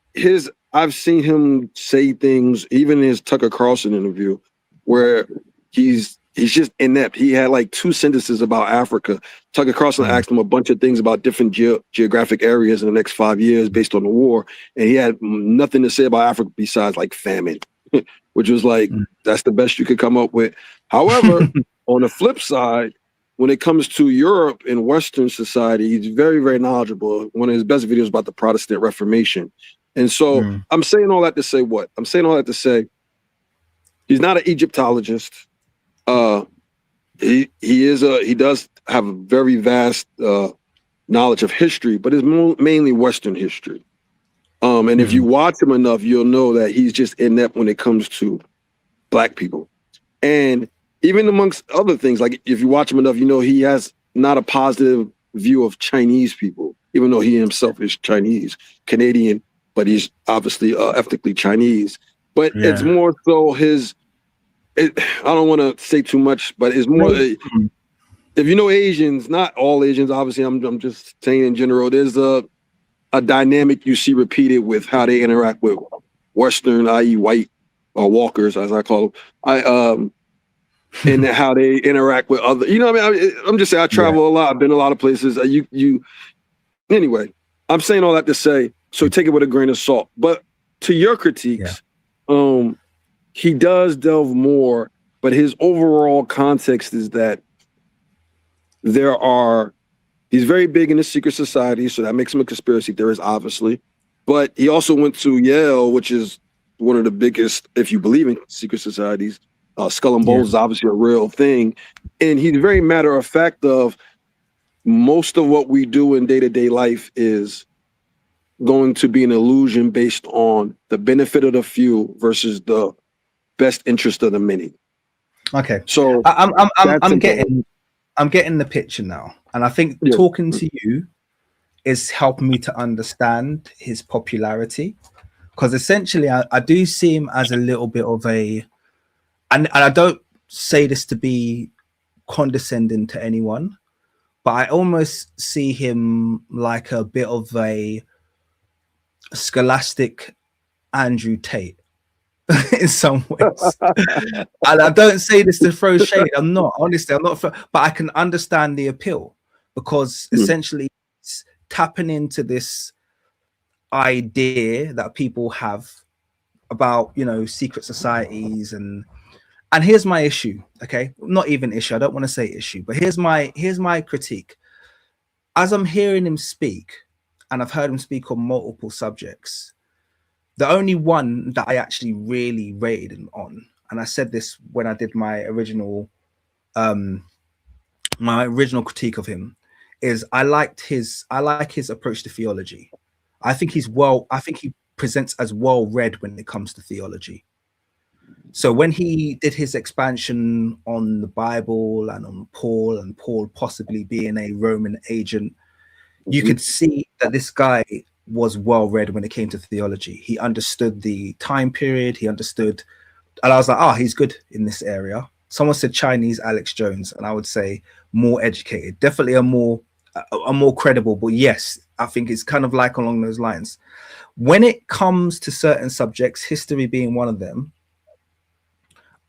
I've seen him say things, even in his Tucker Carlson interview, where he's just inept. He had like 2 sentences about Africa. Tucker Carlson asked him a bunch of things about different geographic areas in the next 5 years based on the war. And he had nothing to say about Africa besides like famine, which was like, that's the best you could come up with. However, on the flip side, when it comes to Europe and Western society, he's very, very knowledgeable. One of his best videos about the Protestant Reformation. And so I'm saying all that to say what? I'm saying all that to say he's not an Egyptologist. He does have a very vast knowledge of history, but it's mainly Western history. And if you watch him enough, you'll know that he's just inept when it comes to Black people. And even amongst other things, like if you watch him enough, you know he has not a positive view of Chinese people, even though he himself is Chinese, Canadian, but he's obviously ethnically Chinese. But it's more so I don't want to say too much, but it's more. If you know Asians, not all Asians, obviously, I'm just saying in general. There's a dynamic you see repeated with how they interact with Western, i.e., white or walkers, as I call them. And how they interact with other. You know what I mean? I'm just saying I travel a lot. I've been a lot of places. Anyway. I'm saying all that to say, so take it with a grain of salt. But to your critiques, he does delve more, but his overall context is that he's very big in the secret society, so that makes him a conspiracy theorist, obviously. But he also went to Yale, which is one of the biggest, if you believe in secret societies. Skull and Bones is obviously a real thing. And he's very matter of fact of most of what we do in day-to-day life is going to be an illusion based on the benefit of the few versus the best interest of the many. Okay. So I'm getting the picture now. And I think talking to you is helping me to understand his popularity. Because essentially I do see him as a little bit of and I don't say this to be condescending to anyone, but I almost see him like a bit of a scholastic Andrew Tate in some ways. And I don't say this to throw shade. I'm not, honestly, I'm not, but I can understand the appeal because essentially it's tapping into this idea that people have about, secret societies and here's my issue. Okay, not even issue, I don't want to say issue, but here's my critique. As I'm hearing him speak, and I've heard him speak on multiple subjects, the only one that I actually really rated him on, and I said this when I did my original critique of him, is I like his approach to theology. I think he presents as well read when it comes to theology. So when he did his expansion on the Bible and on Paul, and Paul possibly being a Roman agent, you could see that this guy was well read when it came to theology. He understood the time period. He understood, and I was like, he's good in this area. Someone said Chinese Alex Jones, and I would say more educated, definitely a more credible. But yes, I think it's kind of like along those lines. When it comes to certain subjects, history being one of them,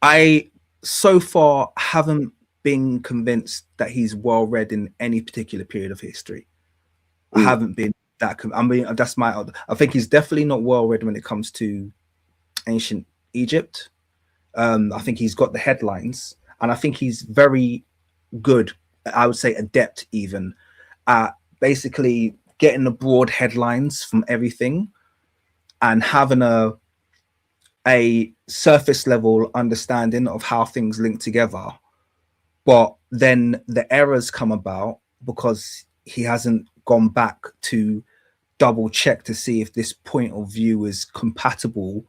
I so far haven't been convinced that he's well read in any particular period of history. I haven't been that. I think he's definitely not well read when it comes to ancient Egypt. I think he's got the headlines, and I think he's very good. I would say adept even at basically getting the broad headlines from everything, and having a surface level understanding of how things link together, but then the errors come about because he hasn't gone back to double check to see if this point of view is compatible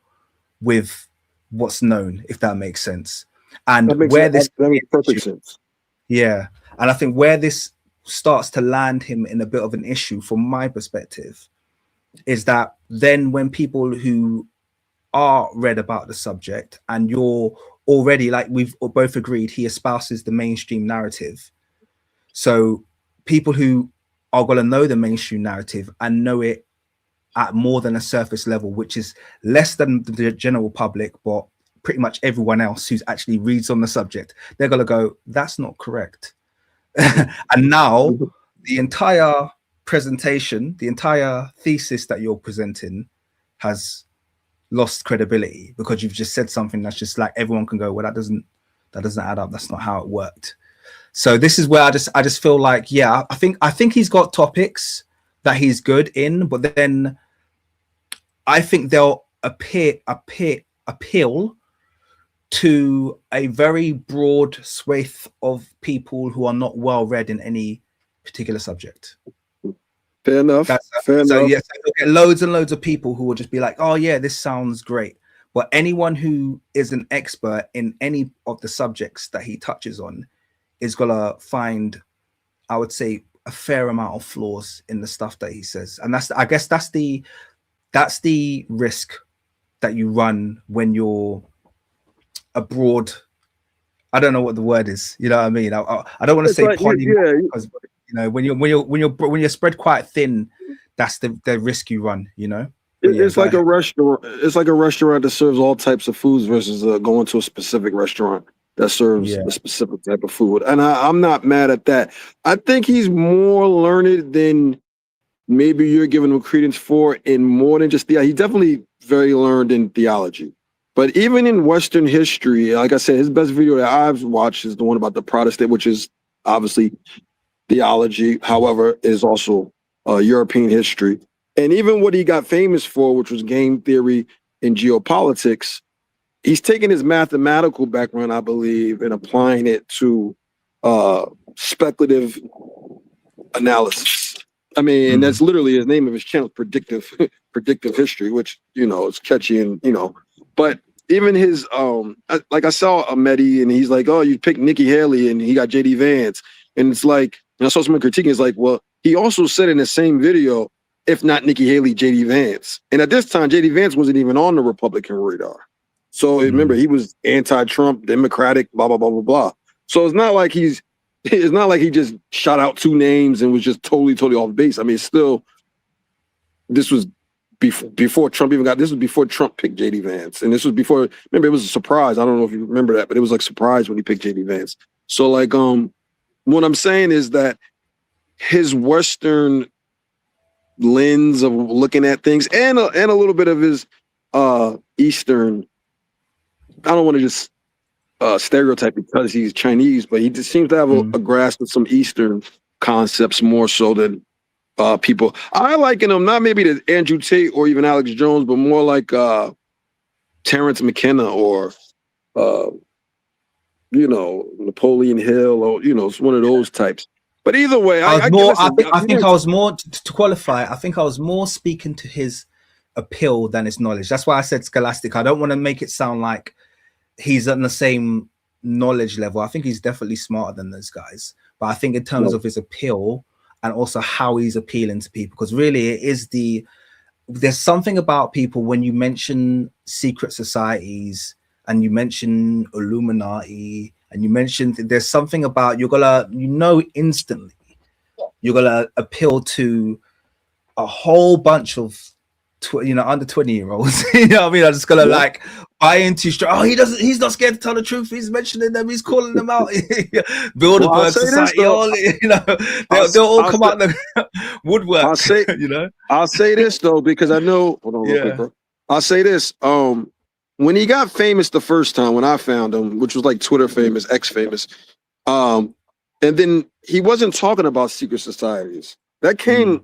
with what's known, if that makes sense. And That makes where this that makes perfect sense. yeah, and I think where this starts to land him in a bit of an issue from my perspective is that then when people who are read about the subject and you're already, like we've both agreed, he espouses the mainstream narrative. So people who are going to know the mainstream narrative and know it at more than a surface level, which is less than the general public, but pretty much everyone else who's actually reads on the subject, they're going to go, that's not correct. And now the entire presentation, the entire thesis that you're presenting has lost credibility because you've just said something that's just like everyone can go, well, that doesn't add up. That's not how it worked. So this is where I just feel like, yeah, I think he's got topics that he's good in, but then I think they'll appeal to a very broad swath of people who are not well read in any particular subject. Fair enough. Fair enough. Yes, you'll get loads and loads of people who will just be like, oh yeah, this sounds great. But anyone who is an expert in any of the subjects that he touches on is gonna find, I would say, a fair amount of flaws in the stuff that he says. And I guess that's the risk that you run when you're abroad. I don't know what the word is. You know what I mean? I don't want to say like, because you know when you're spread quite thin, that's the risk you run. You know, it's like a restaurant. It's like a restaurant that serves all types of foods versus going to a specific restaurant that serves a specific type of food. And I'm not mad at that. I think he's more learned than maybe you're giving him credence for, in more than just he's definitely very learned in theology. But even in Western history, like I said, his best video that I've watched is the one about the Protestant, which is obviously theology, however, is also European history. And even what he got famous for, which was game theory and geopolitics, he's taking his mathematical background, I believe, and applying it to speculative analysis. I mean, and that's literally his name of his channel, predictive history, which, you know, is catchy and, you know, but even his, like I saw a Mehdi and he's like, oh, you picked Nikki Haley and he got JD Vance. And it's like, and I saw someone critiquing, it's like, well, he also said in the same video, if not Nikki Haley, JD Vance. And at this time, JD Vance wasn't even on the Republican radar. So remember, he was anti-Trump, Democratic, blah, blah, blah, blah, blah. So it's not like he just shot out two names and was just totally off base. I mean, still, this was before Trump even got, this was before Trump picked JD Vance. And this was before, remember, it was a surprise. I don't know if you remember that, but it was like surprise when he picked JD Vance. So like, what I'm saying is that his Western lens of looking at things and a little bit of his Eastern, I don't want to just stereotype because he's Chinese, but he just seems to have a grasp of some Eastern concepts more so than people. I liken him not maybe to Andrew Tate or even Alex Jones, but more like Terrence McKenna or you know, Napoleon Hill, or you know, it's one of those types. But either way, I think I was more to qualify. I think I was more speaking to his appeal than his knowledge. That's why I said scholastic. I don't want to make it sound like he's on the same knowledge level. I think he's definitely smarter than those guys. But I think in terms of his appeal and also how he's appealing to people, because really it is there's something about people when you mention secret societies and you mention Illuminati and you mention there's something about instantly you're gonna appeal to a whole bunch of under 20-year-olds. You know what I mean? I'm just gonna like buy into he's not scared to tell the truth, he's mentioning them, he's calling them out. Bilderberg Society, they'll all come out the woodwork. I'll say this though, because I know, hold on real quick, bro. I'll say this. When he got famous the first time, when I found him, which was like Twitter famous, X famous, and then he wasn't talking about secret societies. That came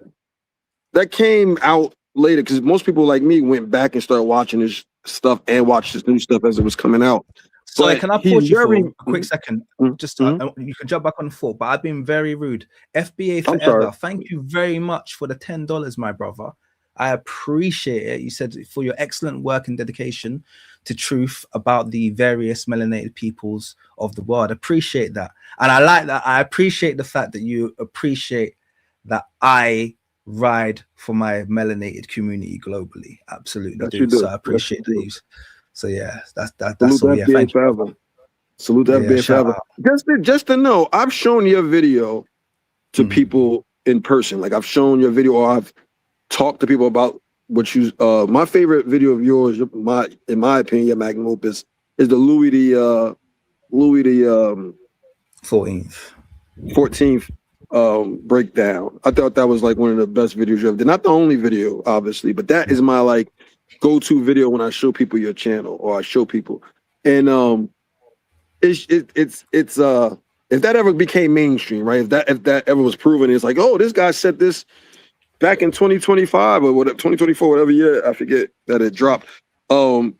out later because most people like me went back and started watching this stuff and watched this new stuff as it was coming out. Sorry, But can I he's pause you for very- a quick second? Just you can jump back on the floor, but I've been very rude. FBA I'm sorry. forever. Thank you very much for the $10, my brother. I appreciate it. You said for your excellent work and dedication to truth about the various melanated peoples of the world. Appreciate that, and I like that. I appreciate the fact that you appreciate that I ride for my melanated community globally. Absolutely, Yes, do. you do. So I appreciate Yes, you do. these. So yeah, that's Salute all. to Yeah, FBA thank you. forever. Salute to Yeah, FBA shout forever. out. Just to know, I've shown your video to people in person. Like I've shown your video, or I've talked to people about what you. My favorite video of yours, in my opinion, your magnum opus, is the Louis the 14th. 14th breakdown. I thought that was like one of the best videos you ever did. Not the only video, obviously, but that is my like go-to video when I show people your channel or I show people. And it's if that ever became mainstream, right? If that ever was proven, it's like, oh, this guy said this back in 2025 or whatever, 2024, whatever year, I forget that it dropped. And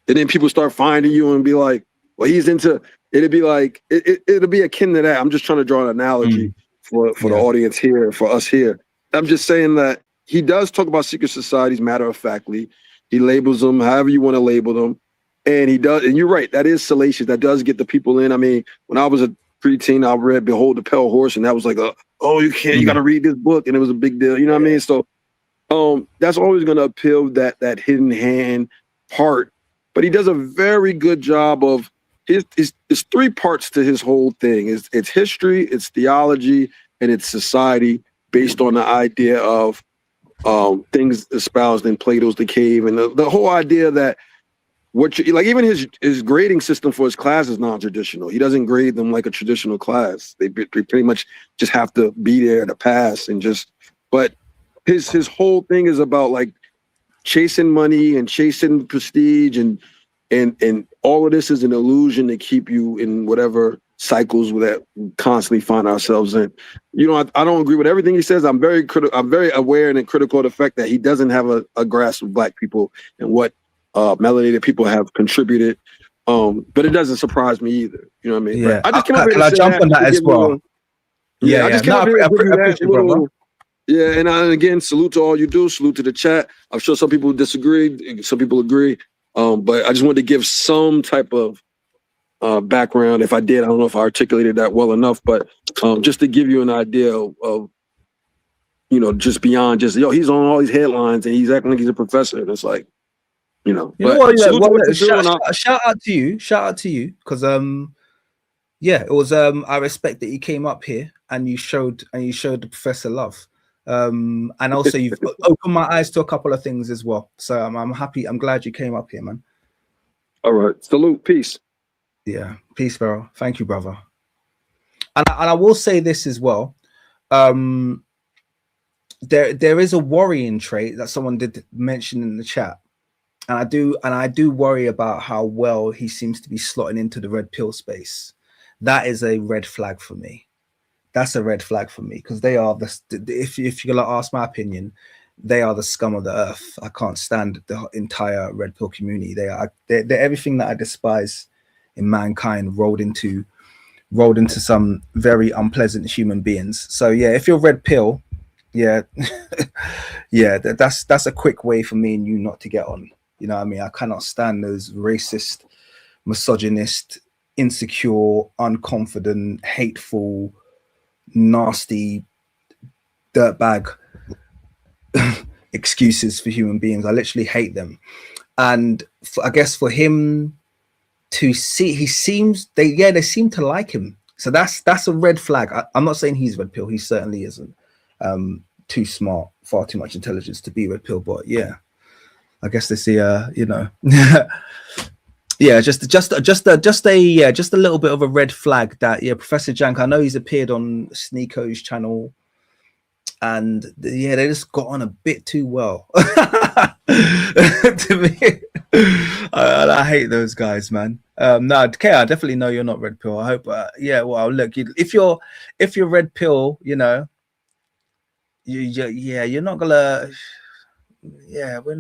then people start finding you and be like, well, he's into. It'd be like it'll be akin to that. I'm just trying to draw an analogy for the audience here, for us here. I'm just saying that he does talk about secret societies matter of factly. He labels them however you want to label them, and he does. And you're right, that is salacious. That does get the people in. I mean, when I was a preteen, I read "Behold the Pale Horse," and that was like you can't, you got to read this book, and it was a big deal. You know what I mean? So, that's always going to appeal that hidden hand part. But he does a very good job of his three parts to his whole thing. It's history, it's theology, and it's society based on the idea of things espoused in Plato's The Cave, and the whole idea that like even his grading system for his class is non-traditional. He doesn't grade them like a traditional class. They pretty much just have to be there to pass and just. But his whole thing is about like chasing money and chasing prestige and all of this is an illusion to keep you in whatever cycles that we constantly find ourselves in. You know, I don't agree with everything he says. I'm very aware and critical of the fact that he doesn't have a grasp of Black people and what melanated people have contributed. But it doesn't surprise me either. You know what I mean? Yeah. But I just came up here Can to I say jump on that as well? I just came up here to give you that appreciate little. Yeah, and again, salute to all you do. Salute to the chat. I'm sure some people disagree, some people agree. But I just wanted to give some type of background. If I did, I don't know if I articulated that well enough, but just to give you an idea of just beyond just he's on all these headlines and he's acting like he's a professor, and it's like, You know what? Shout out to you, because it was I respect that you came up here and you showed the professor love. And also you've opened my eyes to a couple of things as well. So I'm happy. I'm glad you came up here, man. All right. Salute. Peace. Yeah. Peace, bro. Thank you, brother. And I will say this as well. There is a worrying trait that someone did mention in the chat. And I do worry about how well he seems to be slotting into the red pill space. That is a red flag for me. That's a red flag for me, because they are if you're gonna ask my opinion, they are the scum of the earth. I can't stand the entire red pill community. They're everything that I despise in mankind rolled into some very unpleasant human beings. So yeah, if you're red pill, yeah, yeah, that's a quick way for me and you not to get on. You know what I mean? I cannot stand those racist, misogynist, insecure, unconfident, hateful, nasty dirtbag excuses for human beings. I literally hate them. And I guess for him to see, they seem to like him. So that's a red flag. I'm not saying he's red pill. He certainly isn't. Too smart, far too much intelligence to be red pill. But yeah, I guess they see yeah, just a little bit of a red flag that Professor Jiangs, I know he's appeared on Sneeko's channel, and they just got on a bit too well to me. I hate those guys, man. No, Kay, I definitely know you're not red pill. I hope well, look, if you're red pill, you're not gonna yeah, we're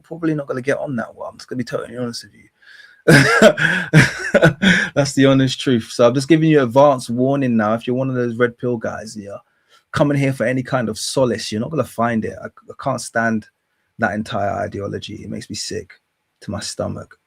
probably not going to get on that one. I'm just going to be totally honest with you. That's the honest truth. So I'm just giving you advance warning now. If you're one of those red pill guys, yeah, coming here for any kind of solace, you're not going to find it. I can't stand that entire ideology. It makes me sick to my stomach.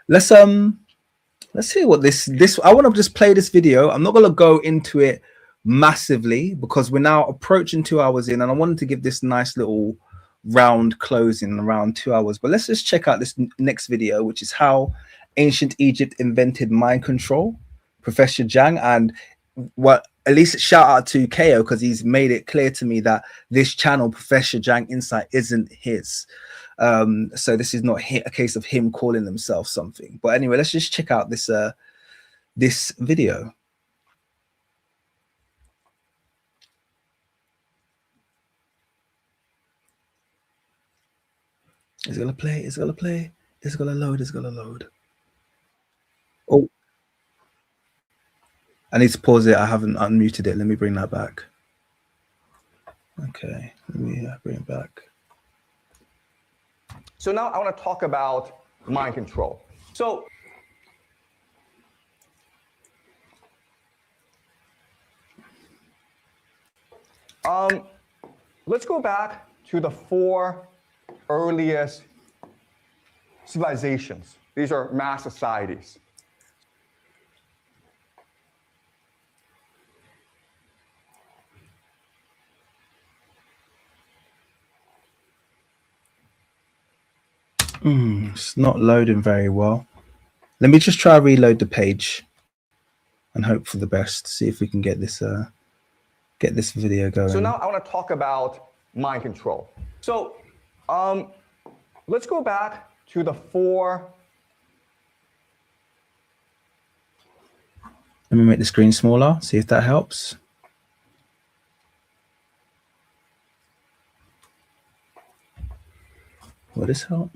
Let's see what this I want to just play this video. I'm not going to go into it massively because we're now approaching 2 hours in, and I wanted to give this nice little round closing around 2 hours. But let's just check out this next video, which is how ancient Egypt invented mind control, Professor Jiang. And what, at least shout out to KO, because he's made it clear to me that this channel, Professor Jiang Insight, isn't his. So this is not a case of him calling himself something. But anyway, let's just check out this this video. It's gonna play, it's gonna play, it's gonna load, it's gonna load. Oh, I need to pause it. I haven't unmuted it. Let me bring that back. Okay, let me bring it back. So now I want to talk about mind control. So let's go back to the 4 earliest civilizations. These are mass societies. It's not loading very well. Let me just try reload the page and hope for the best. See if we can get this video going. So now I want to talk about mind control. So let's go back to the 4. Let me make the screen smaller, see if that helps. Will this help?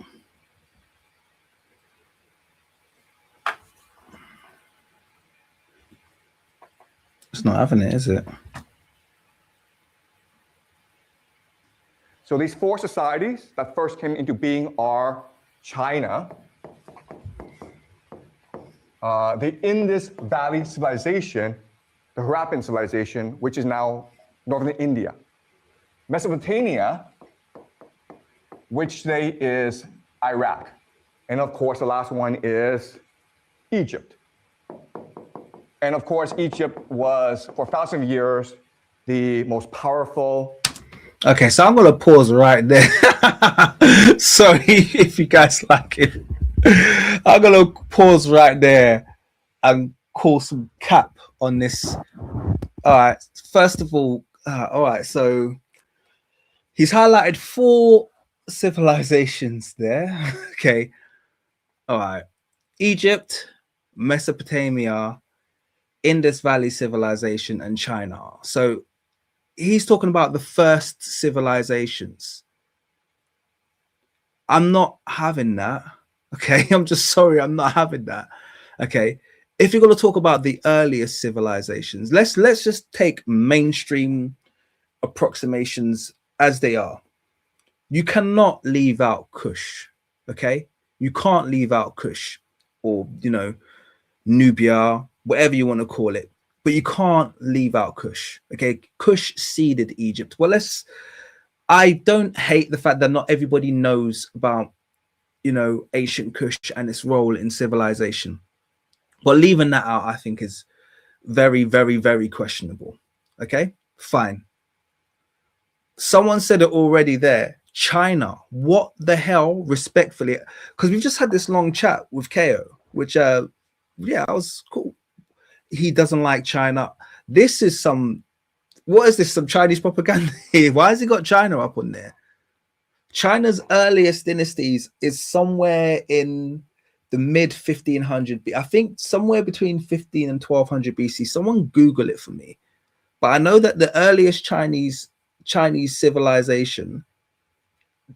It's not having it, is it? So these 4 societies that first came into being are China, the Indus Valley Civilization, the Harappan Civilization, which is now northern India, Mesopotamia, which today is Iraq, and of course the last one is Egypt. And of course, Egypt was, for thousands of years, the most powerful. Okay, so I'm going to pause right there. Sorry if you guys like it. I'm going to pause right there and call some cap on this. All right, first of all, all right, so he's highlighted 4 civilizations there. Okay, all right. Egypt, Mesopotamia, Indus Valley Civilization, and China. So he's talking about the first civilizations. I'm not having that. Okay, I'm just sorry, I'm not having that. Okay, if you're going to talk about the earliest civilizations, let's just take mainstream approximations as they are. You cannot leave out Kush. Okay, you can't leave out Kush, or Nubia, whatever you want to call it, but you can't leave out Kush. Okay, Kush seeded Egypt. Well, I don't hate the fact that not everybody knows about ancient Kush and its role in civilization, but leaving that out I think is very, very, very questionable. Okay, fine. Someone said it already there. China, what the hell, respectfully, because we've just had this long chat with KO, which yeah, that was cool. He doesn't like China. This is what is this, some Chinese propaganda here? Why has he got China up on there? China's earliest dynasties is somewhere in the mid 1500 I think somewhere between 15 and 1200 BC. Someone Google it for me. But I know that the earliest Chinese civilization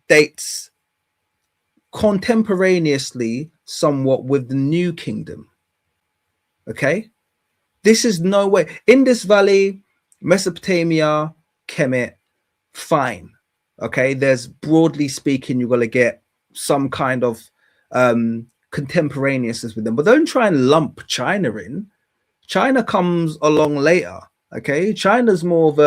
dates contemporaneously somewhat with the New Kingdom. Okay, this is no way. Indus Valley, Mesopotamia, Kemet, fine. Okay, there's broadly speaking, you're gonna get some kind of contemporaneousness with them, but don't try and lump China in. China comes along later. Okay, China's more of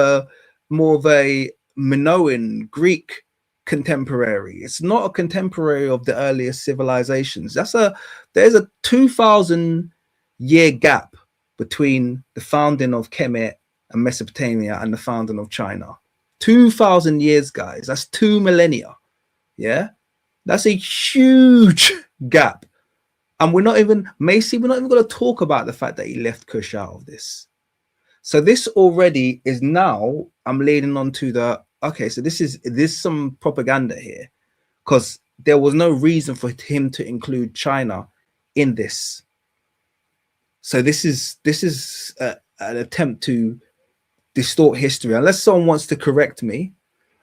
a Minoan Greek contemporary. It's not a contemporary of the earliest civilizations. There's a 2,000-year gap between the founding of Kemet and Mesopotamia and the founding of China. 2,000 years, guys. That's 2 millennia. Yeah, that's a huge gap. And we're not even going to talk about the fact that he left Kush out of this. So this already is now, I'm leading on to the, okay, so this is some propaganda here, because there was no reason for him to include China in this. So this is an attempt to distort history. Unless someone wants to correct me.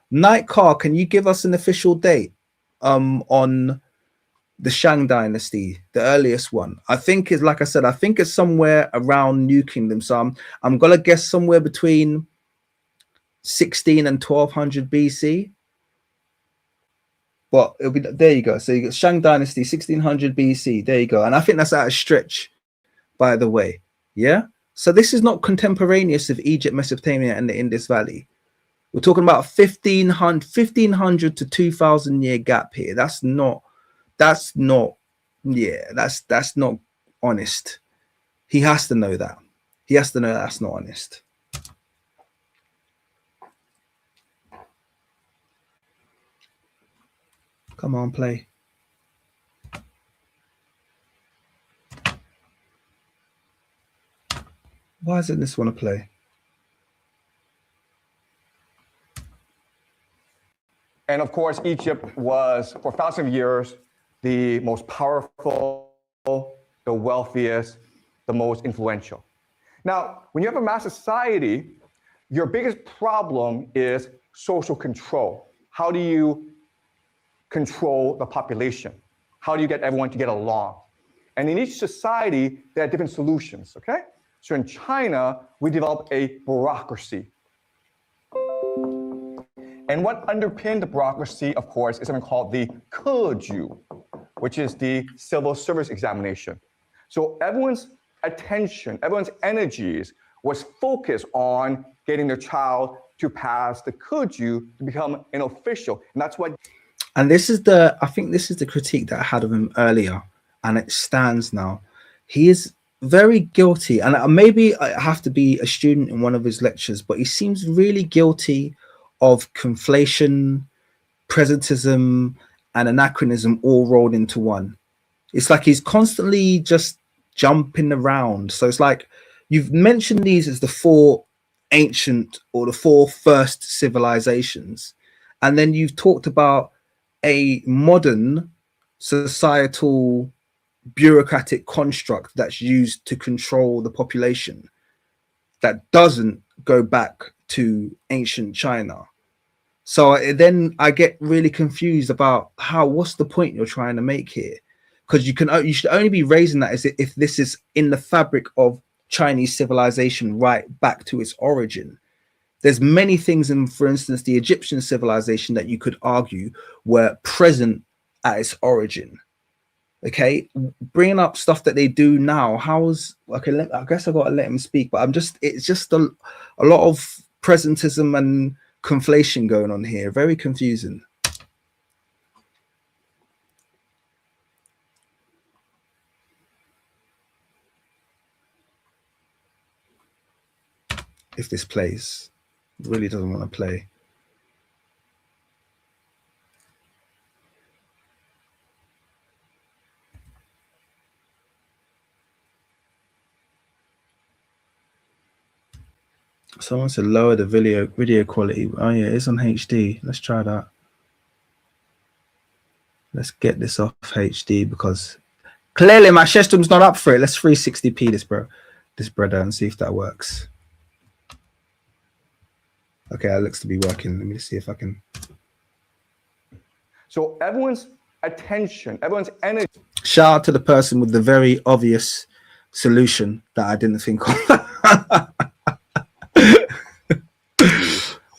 Night Car, can you give us an official date on the Shang dynasty, the earliest one? I think is, like I said, I think it's somewhere around New Kingdom. So I'm gonna guess somewhere between 16 and 1200 BC. But it'll be, there you go. So you got Shang dynasty, 1600 BC. There you go. And I think that's out of stretch, by the way. Yeah. So this is not contemporaneous of Egypt, Mesopotamia, and the Indus Valley. We're talking about 1500 to 2000 year gap here. That's not honest. He has to know that. He has to know that's not honest. Come on, play. Why doesn't this want to play? And of course, Egypt was, for thousands of years, the most powerful, the wealthiest, the most influential. Now, when you have a mass society, your biggest problem is social control. How do you control the population? How do you get everyone to get along? And in each society, there are different solutions, okay? So in China, we developed a bureaucracy. And what underpinned the bureaucracy, of course, is something called the Keju, which is the civil service examination. So everyone's attention, everyone's energies was focused on getting their child to pass the Keju to become an official. And that's what. And I think this is the critique that I had of him earlier, and it stands now. He is very guilty, and maybe I have to be a student in one of his lectures, but he seems really guilty of conflation, presentism, and anachronism all rolled into one. It's like he's constantly just jumping around. So it's like you've mentioned these as the four ancient or the four first civilizations, and then you've talked about a modern societal bureaucratic construct that's used to control the population that doesn't go back to ancient China. So then I get really confused about what's the point you're trying to make here? Because you should only be raising that as if this is in the fabric of Chinese civilization right back to its origin. There's many things in, for instance, the Egyptian civilization that you could argue were present at its origin. Okay, bringing up stuff that they do now. I guess I got to let him speak, but it's just a lot of presentism and conflation going on here. Very confusing. If this plays, it really doesn't want to play. Someone said lower the video quality. Oh yeah, it's on HD. Let's try that. Let's get this off HD because clearly my system's not up for it. Let's 360p this brother and see if that works. Okay, that looks to be working. Let me see if I can. So everyone's attention, everyone's energy. Shout out to the person with the very obvious solution that I didn't think of.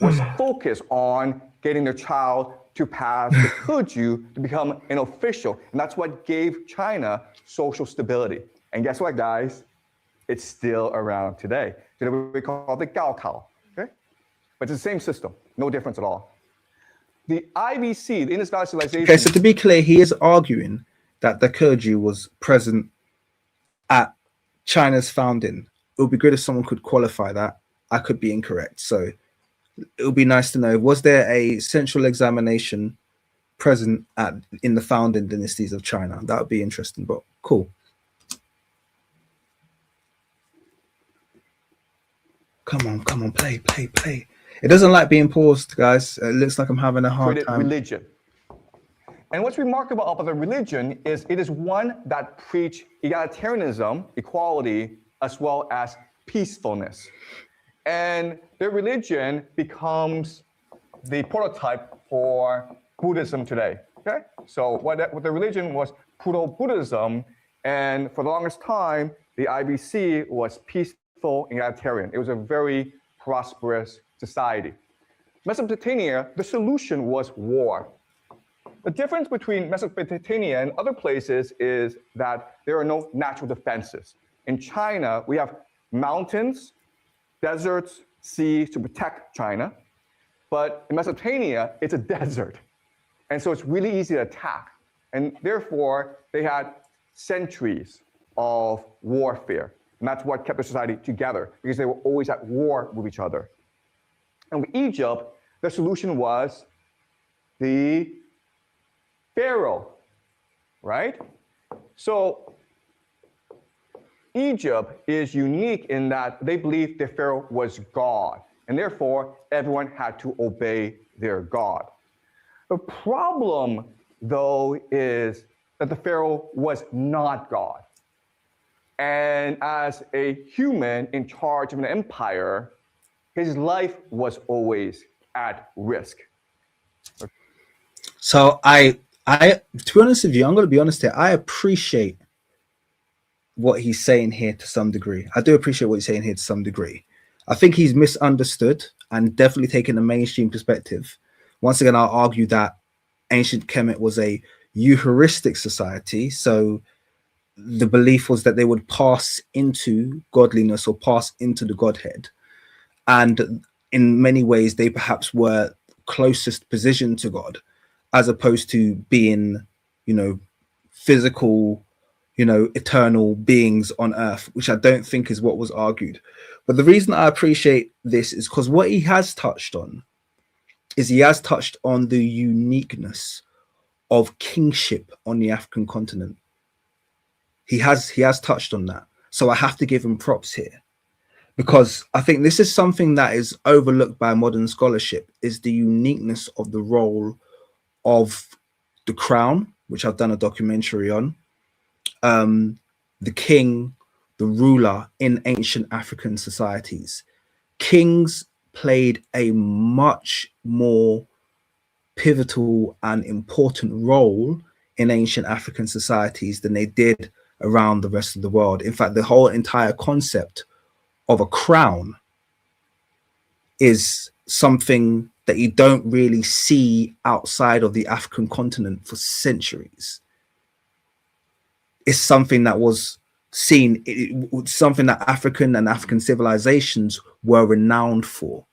Was focused on getting their child to pass the Keju to become an official. And that's what gave China social stability. And guess what, guys? It's still around today. Today we call it the Gaokao, okay? But it's the same system, no difference at all. The IVC, the Indus Valley Civilization. Okay, so to be clear, he is arguing that the Keju was present at China's founding. It would be good if someone could qualify that. I could be incorrect. So it would be nice to know, was there a central examination present in the founding dynasties of China? That would be interesting, but cool. Come on, play. It doesn't like being paused, guys. It looks like I'm having a hard time. Religion. And what's remarkable about the religion is it is one that preach egalitarianism, equality, as well as peacefulness. And their religion becomes the prototype for Buddhism today. Okay? So what the religion was Proto-Buddhism, and for the longest time, the IBC was peaceful and egalitarian. It was a very prosperous society. Mesopotamia, the solution was war. The difference between Mesopotamia and other places is that there are no natural defenses. In China, we have mountains, deserts, seas to protect China. But in Mesopotamia, it's a desert. And so it's really easy to attack. And therefore, they had centuries of warfare. And that's what kept the society together, because they were always at war with each other. And with Egypt, the solution was the Pharaoh, right? So Egypt is unique in that they believed the Pharaoh was God, and therefore everyone had to obey their God. The problem, though, is that the Pharaoh was not God. And as a human in charge of an empire, his life was always at risk. So I, to be honest with you, I'm going to be honest here. I appreciate what he's saying here to some degree. I do appreciate what he's saying here to some degree. I think he's misunderstood and definitely taken a mainstream perspective. Once again, I'll argue that ancient Kemet was a Eucharistic society. So the belief was that they would pass into godliness or pass into the Godhead. And in many ways, they perhaps were closest position to God, as opposed to being, physical, eternal beings on earth, which I don't think is what was argued. But the reason I appreciate this is because what he has touched on is he has touched on the uniqueness of kingship on the African continent. He has touched on that. So I have to give him props here, because I think this is something that is overlooked by modern scholarship, is the uniqueness of the role of the crown, which I've done a documentary on, the king, the ruler in ancient African societies. Kings played a much more pivotal and important role in ancient African societies than they did around the rest of the world. In fact, the whole entire concept of a crown is something that you don't really see outside of the African continent for centuries. It's something that was seen, something that African and African civilizations were renowned for.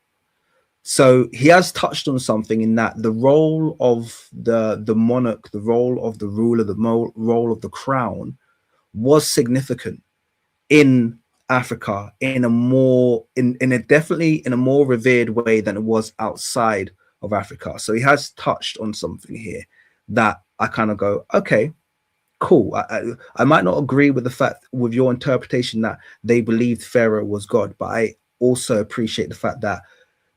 So he has touched on something in that the role of the monarch, the role of the ruler, the role of the crown was significant in Africa in a definitely in a more revered way than it was outside of Africa. So he has touched on something here that I kind of go, okay, cool. I might not agree with the fact with your interpretation that they believed Pharaoh was God, but I also appreciate the fact that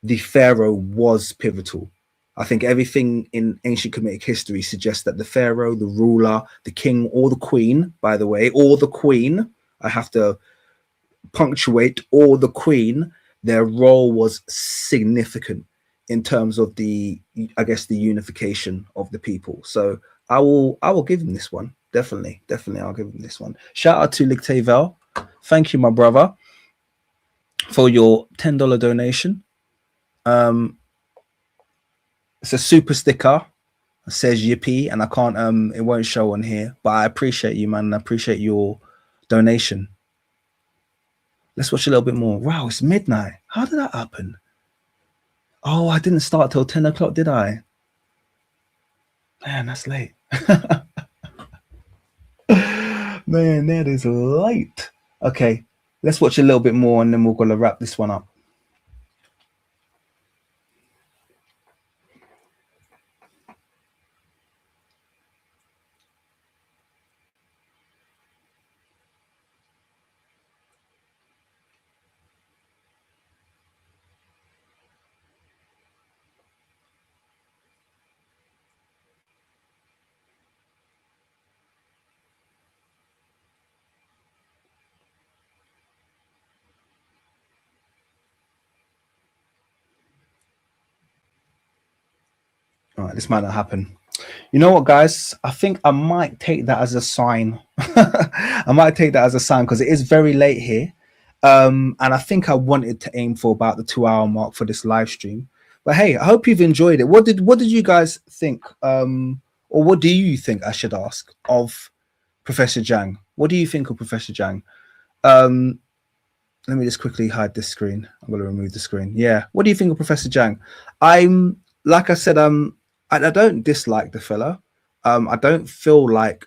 the Pharaoh was pivotal. I think everything in ancient Kemetic history suggests that the Pharaoh, the ruler, the king, or the queen, by the way, or the queen, I have to punctuate, or the queen, their role was significant in terms of the unification of the people. So I will give him this one. Definitely I'll give him this one. Shout out to Ligtevel. Thank you, my brother, for your $10 donation. It's a super sticker. It says yippee, and I can't it won't show on here, but I appreciate you, man. I appreciate your donation. Let's watch a little bit more. Wow, it's midnight. How did that happen? Oh, I didn't start till 10 o'clock, did I? Man, that's late. Man, that is late. Okay, let's watch a little bit more and then we're going to wrap this one up. All right, this might not happen. You know what, guys? I think I might take that as a sign. I might take that as a sign because it is very late here. And I think I wanted to aim for about the 2-hour mark for this live stream. But hey, I hope you've enjoyed it. What did you guys think? Or what do you think, I should ask, of Professor Jiang? What do you think of Professor Jiang? Let me just quickly hide this screen. I'm going to remove the screen. Yeah. What do you think of Professor Jiang? Like I said, I don't dislike the fella. I don't feel like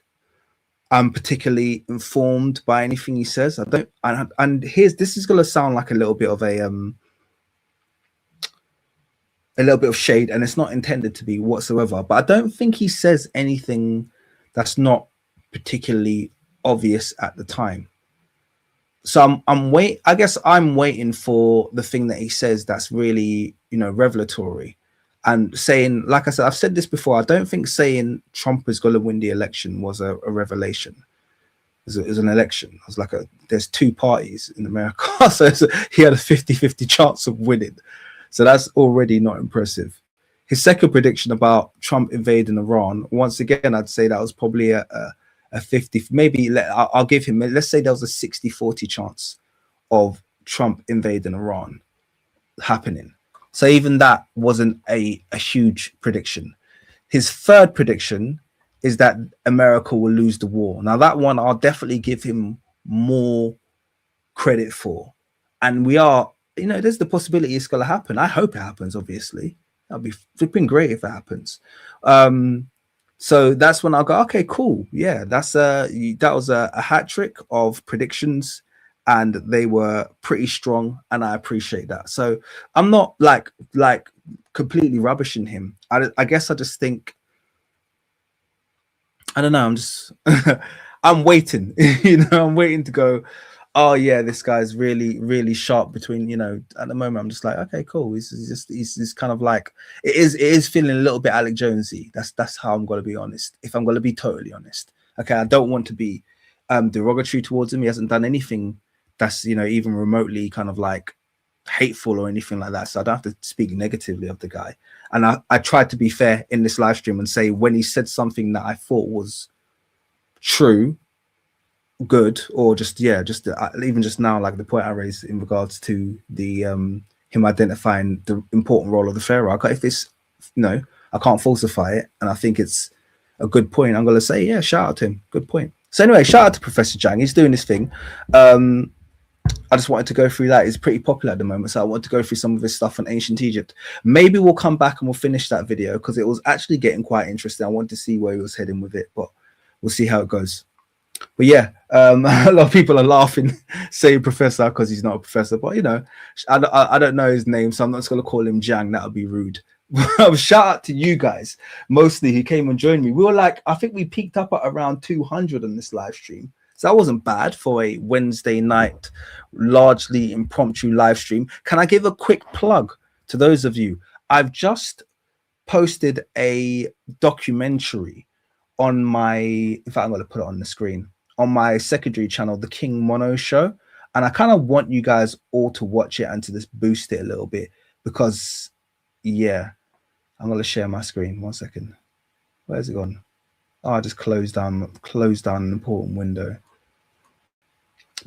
I'm particularly informed by anything he says. I don't. And this is going to sound like a little bit of a little bit of shade, and it's not intended to be whatsoever. But I don't think he says anything that's not particularly obvious at the time. So I guess I'm waiting for the thing that he says that's really, revelatory. And saying, like I said, I've said this before, I don't think saying Trump is going to win the election was a revelation. It was an election. I was like, there's two parties in America. So he had a 50-50 chance of winning. So that's already not impressive. His second prediction about Trump invading Iran, once again, I'd say that was probably a 50, maybe I'll give him, let's say there was a 60-40 chance of Trump invading Iran happening. So even that wasn't a huge prediction. His third prediction is that America will lose the war. Now that one, I'll definitely give him more credit for. And we are, there's the possibility it's going to happen. I hope it happens, obviously. That'd be flipping great if it happens. So that's when I'll go, okay, cool. Yeah, that was a hat trick of predictions, and they were pretty strong, and I appreciate that. So I'm not like completely rubbishing him. I guess I just think, I don't know, I'm just I'm waiting, I'm waiting to go, oh yeah, this guy's really, really sharp between, at the moment I'm just like, okay, cool. He's just kind of like, it is feeling a little bit Alec Jonesy. That's how I'm going to be honest. If I'm going to be totally honest. Okay. I don't want to be derogatory towards him. He hasn't done anything that's, even remotely kind of like hateful or anything like that. So I don't have to speak negatively of the guy. And I tried to be fair in this live stream and say when he said something that I thought was true, good, or even just now, like the point I raised in regards to the him identifying the important role of the pharaoh. If it's I can't falsify it, and I think it's a good point, I'm going to say, yeah, shout out to him. Good point. So anyway, shout out to Professor Jiang. He's doing this thing. I just wanted to go through that. It's pretty popular at the moment, so I want to go through some of his stuff on ancient Egypt. Maybe we'll come back and we'll finish that video because it was actually getting quite interesting. I wanted to see where he was heading with it, but we'll see how it goes. But yeah, a lot of people are laughing, saying professor because he's not a professor. But I don't know his name, so I'm not just going to call him Jiang. That would be rude. Shout out to you guys, mostly who came and joined me. We were like, I think we peaked up at around 200 on this live stream. So that wasn't bad for a Wednesday night, largely impromptu live stream. Can I give a quick plug to those of you? I've just posted a documentary on my, in fact, I'm going to put it on the screen, on my secondary channel, The King Mono Show. And I kind of want you guys all to watch it and to just boost it a little bit because, yeah, I'm going to share my screen. 1 second. Where's it gone? Oh, I just closed down an important window.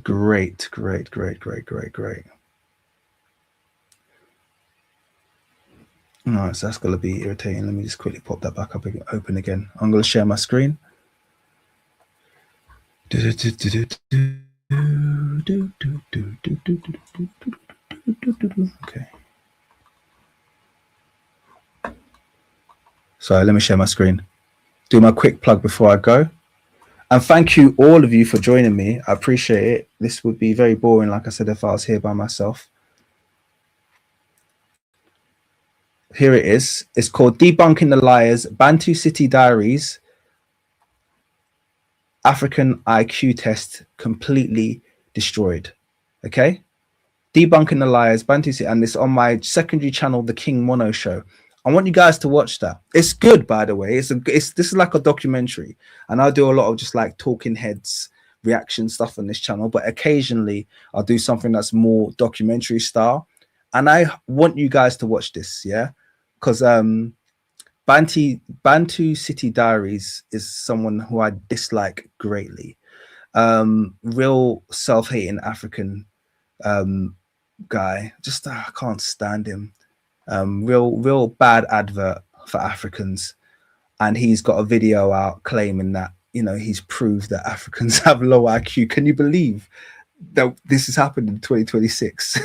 Great. All right, so that's gonna be irritating. Let me just quickly pop that back up again, open again. I'm gonna share my screen. Okay. So let me share my screen. Do my quick plug before I go. And thank you, all of you, for joining me. I appreciate it. This would be very boring, like I said, if I was here by myself. Here it is. It's called Debunking the Liars, Bantu City Diaries, African IQ Test Completely Destroyed. Okay? Debunking the Liars, Bantu City, and it's on my secondary channel, The King Mono Show. I want you guys to watch that. It's good, by the way. This is like a documentary, and I do a lot of just like talking heads, reaction stuff on this channel. But occasionally, I'll do something that's more documentary style, and I want you guys to watch this, yeah, because Bantu City Diaries is someone who I dislike greatly. Real self-hating African guy. Just I can't stand him. Real bad advert for Africans, and he's got a video out claiming that, you know, he's proved that Africans have low IQ. Can you believe that this has happened in 2026?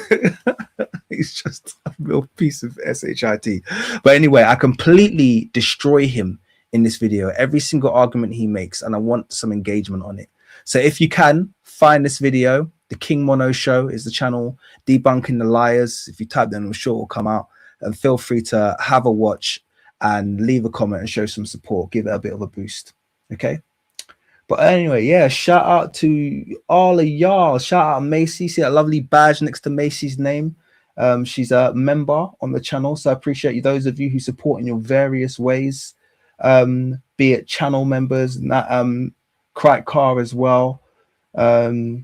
He's just a real piece of shit. But anyway, I completely destroy him in this video, every single argument he makes, and I want some engagement on it. So if you can find this video, The King Mono Show is the channel, Debunking the Liars. If you type them, I'm sure it will come out. And feel free to have a watch and leave a comment and show some support. Give it a bit of a boost. Okay. But anyway, yeah, shout out to all of y'all. Shout out Macy. See that lovely badge next to Macy's name. She's a member on the channel. So I appreciate you, those of you who support in your various ways, be it channel members, Crite Car as well. Be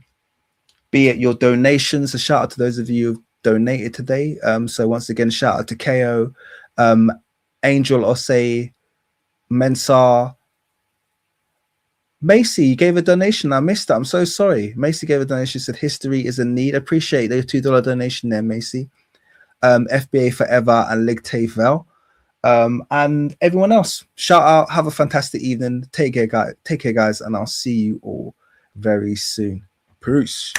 it your donations. So shout out to those of you who've donated today. So once again, shout out to KO, Angel Osei, Mensah, Macy. You gave a donation. I missed that. I'm so sorry. Macy gave a donation. Said history is a need. Appreciate the $2 donation there, Macy. FBA Forever and Lig Tavel. And everyone else. Shout out. Have a fantastic evening. Take care, guys. And I'll see you all very soon. Peace.